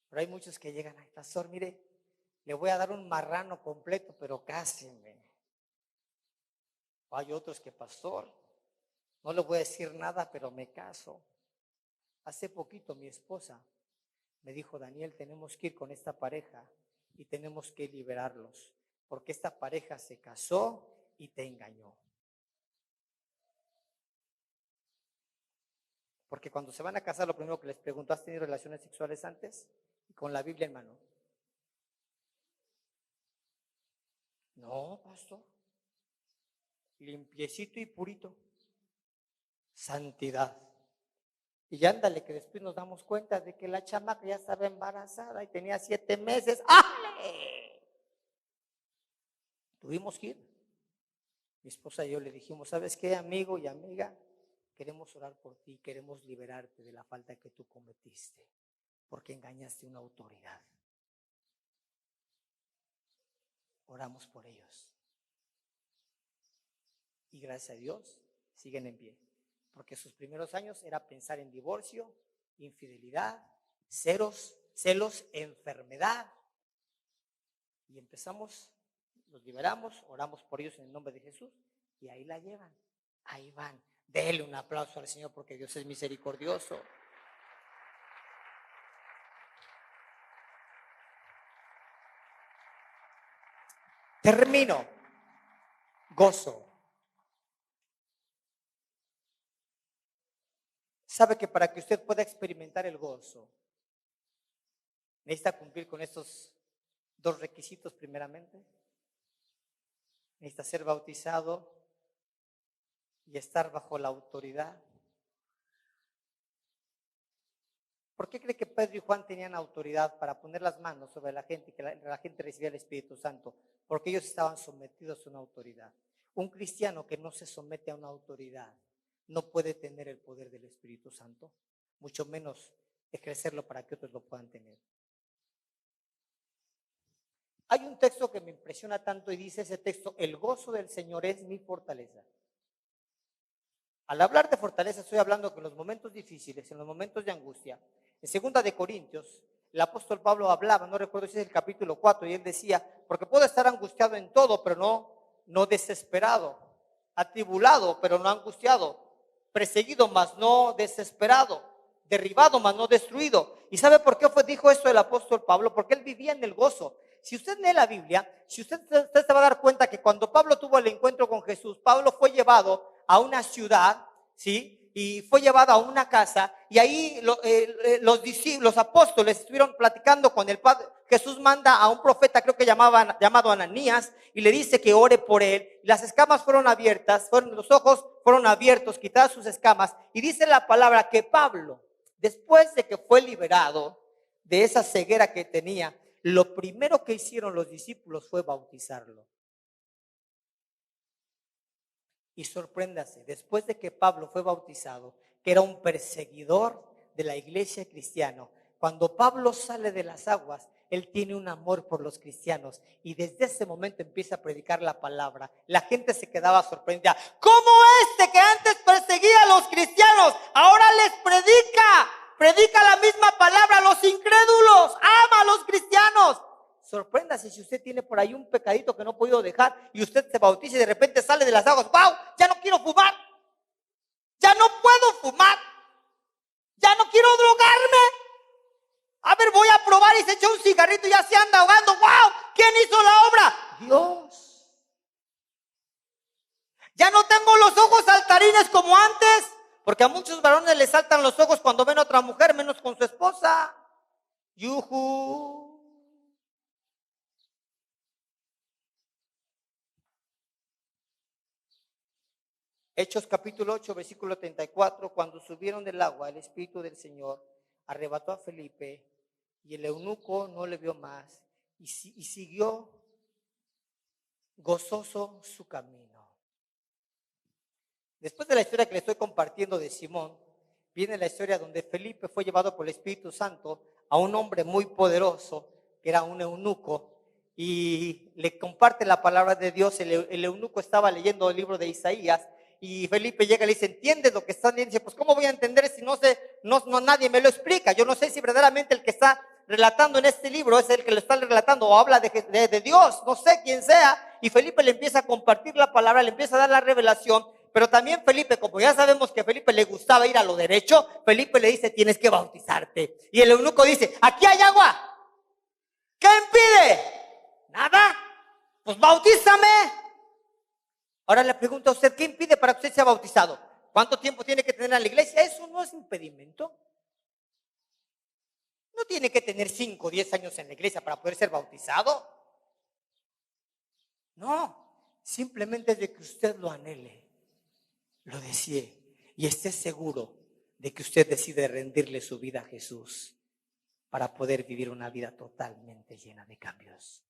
Pero hay muchos que llegan, ay, pastor, mire, le voy a dar un marrano completo, pero cáseme. Hay otros que, pastor, no le voy a decir nada, pero me caso. Hace poquito mi esposa me dijo, Daniel, tenemos que ir con esta pareja y tenemos que liberarlos, porque esta pareja se casó y te engañó. Porque cuando se van a casar, lo primero que les pregunto, ¿has tenido relaciones sexuales antes? Y con la Biblia en mano. No, pastor. Limpiecito y purito. Santidad. Y ándale, que después nos damos cuenta de que la chamaca ya estaba embarazada y tenía 7 meses. ¡Ale! Tuvimos que ir. Mi esposa y yo le dijimos, ¿sabes qué, amigo y amiga? Queremos orar por ti, queremos liberarte de la falta que tú cometiste, porque engañaste a una autoridad. Oramos por ellos. Y gracias a Dios siguen en pie, porque sus primeros años era pensar en divorcio, infidelidad, celos, enfermedad. Y empezamos, los liberamos, oramos por ellos en el nombre de Jesús y ahí la llevan, ahí van. Dele un aplauso al Señor porque Dios es misericordioso. Termino. Gozo. sabe que para que usted pueda experimentar el gozo, necesita cumplir con estos dos requisitos primeramente. Necesita ser bautizado y estar bajo la autoridad. ¿Por qué cree que Pedro y Juan tenían autoridad para poner las manos sobre la gente y que la gente recibiera el Espíritu Santo? Porque ellos estaban sometidos a una autoridad. Un cristiano que no se somete a una autoridad no puede tener el poder del Espíritu Santo, mucho menos ejercerlo para que otros lo puedan tener. Hay un texto que me impresiona tanto y dice ese texto: el gozo del Señor es mi fortaleza. Al hablar de fortaleza estoy hablando que en los momentos difíciles, en los momentos de angustia, en 2 de Corintios, el apóstol Pablo hablaba, no recuerdo si es el capítulo 4, y él decía: porque puedo estar angustiado en todo, pero no desesperado, atribulado, pero no angustiado, perseguido, mas no desesperado, derribado, mas no destruido. ¿Y sabe por qué dijo esto el apóstol Pablo? Porque él vivía en el gozo. Si usted lee la Biblia, si usted se va a dar cuenta que cuando Pablo tuvo el encuentro con Jesús, Pablo fue llevado a una ciudad, ¿sí? Y fue llevado a una casa, y ahí los apóstoles estuvieron platicando con el Padre. Jesús manda a un profeta, creo que llamado Ananías, y le dice que ore por él. Las escamas fueron abiertas, los ojos fueron abiertos, quitadas sus escamas, y dice la palabra que Pablo, después de que fue liberado de esa ceguera que tenía, lo primero que hicieron los discípulos fue bautizarlo. Y sorpréndase, después de que Pablo fue bautizado, que era un perseguidor de la iglesia cristiana, cuando Pablo sale de las aguas, él tiene un amor por los cristianos, y desde ese momento empieza a predicar la palabra. La gente se quedaba sorprendida. ¿Cómo que antes perseguía a los cristianos, ahora les predica la misma palabra a los incrédulos, ama a los cristianos? Sorpréndase si usted tiene por ahí un pecadito que no ha podido dejar y usted se bautiza y de repente sale de las aguas. ¡Wow! Ya no quiero fumar. Ya no puedo fumar. Ya no quiero drogarme. A ver, voy a probar, y se echó un cigarrito y ya se anda ahogando. ¡Wow! ¿Quién hizo la obra? Dios. Ya no tengo los ojos saltarines como antes, porque a muchos varones les saltan los ojos cuando ven a otra mujer, menos con su esposa. ¡Yujú! Hechos capítulo 8, versículo 34, cuando subieron del agua, el Espíritu del Señor arrebató a Felipe, y el eunuco no le vio más, y siguió gozoso su camino. Después de la historia que le estoy compartiendo de Simón, viene la historia donde Felipe fue llevado por el Espíritu Santo a un hombre muy poderoso, que era un eunuco, y le comparte la palabra de Dios. El eunuco estaba leyendo el libro de Isaías, y Felipe llega y le dice: ¿entiendes lo que están leyendo? Dice: pues ¿cómo voy a entender si nadie me lo explica? Yo no sé si verdaderamente el que está relatando en este libro es el que lo está relatando o habla de Dios, no sé quién sea. Y Felipe le empieza a compartir la palabra, le empieza a dar la revelación. Pero también Felipe, como ya sabemos que a Felipe le gustaba ir a lo derecho, Felipe le dice: tienes que bautizarte. Y el eunuco dice: aquí hay agua, ¿qué impide? Nada, pues bautízame. Ahora le pregunto a usted: ¿qué impide para que usted sea bautizado? ¿Cuánto tiempo tiene que tener en la iglesia? Eso no es impedimento. No tiene que tener 5 o 10 años en la iglesia para poder ser bautizado. No, simplemente es de que usted lo anhele, lo desee y esté seguro de que usted decide rendirle su vida a Jesús para poder vivir una vida totalmente llena de cambios.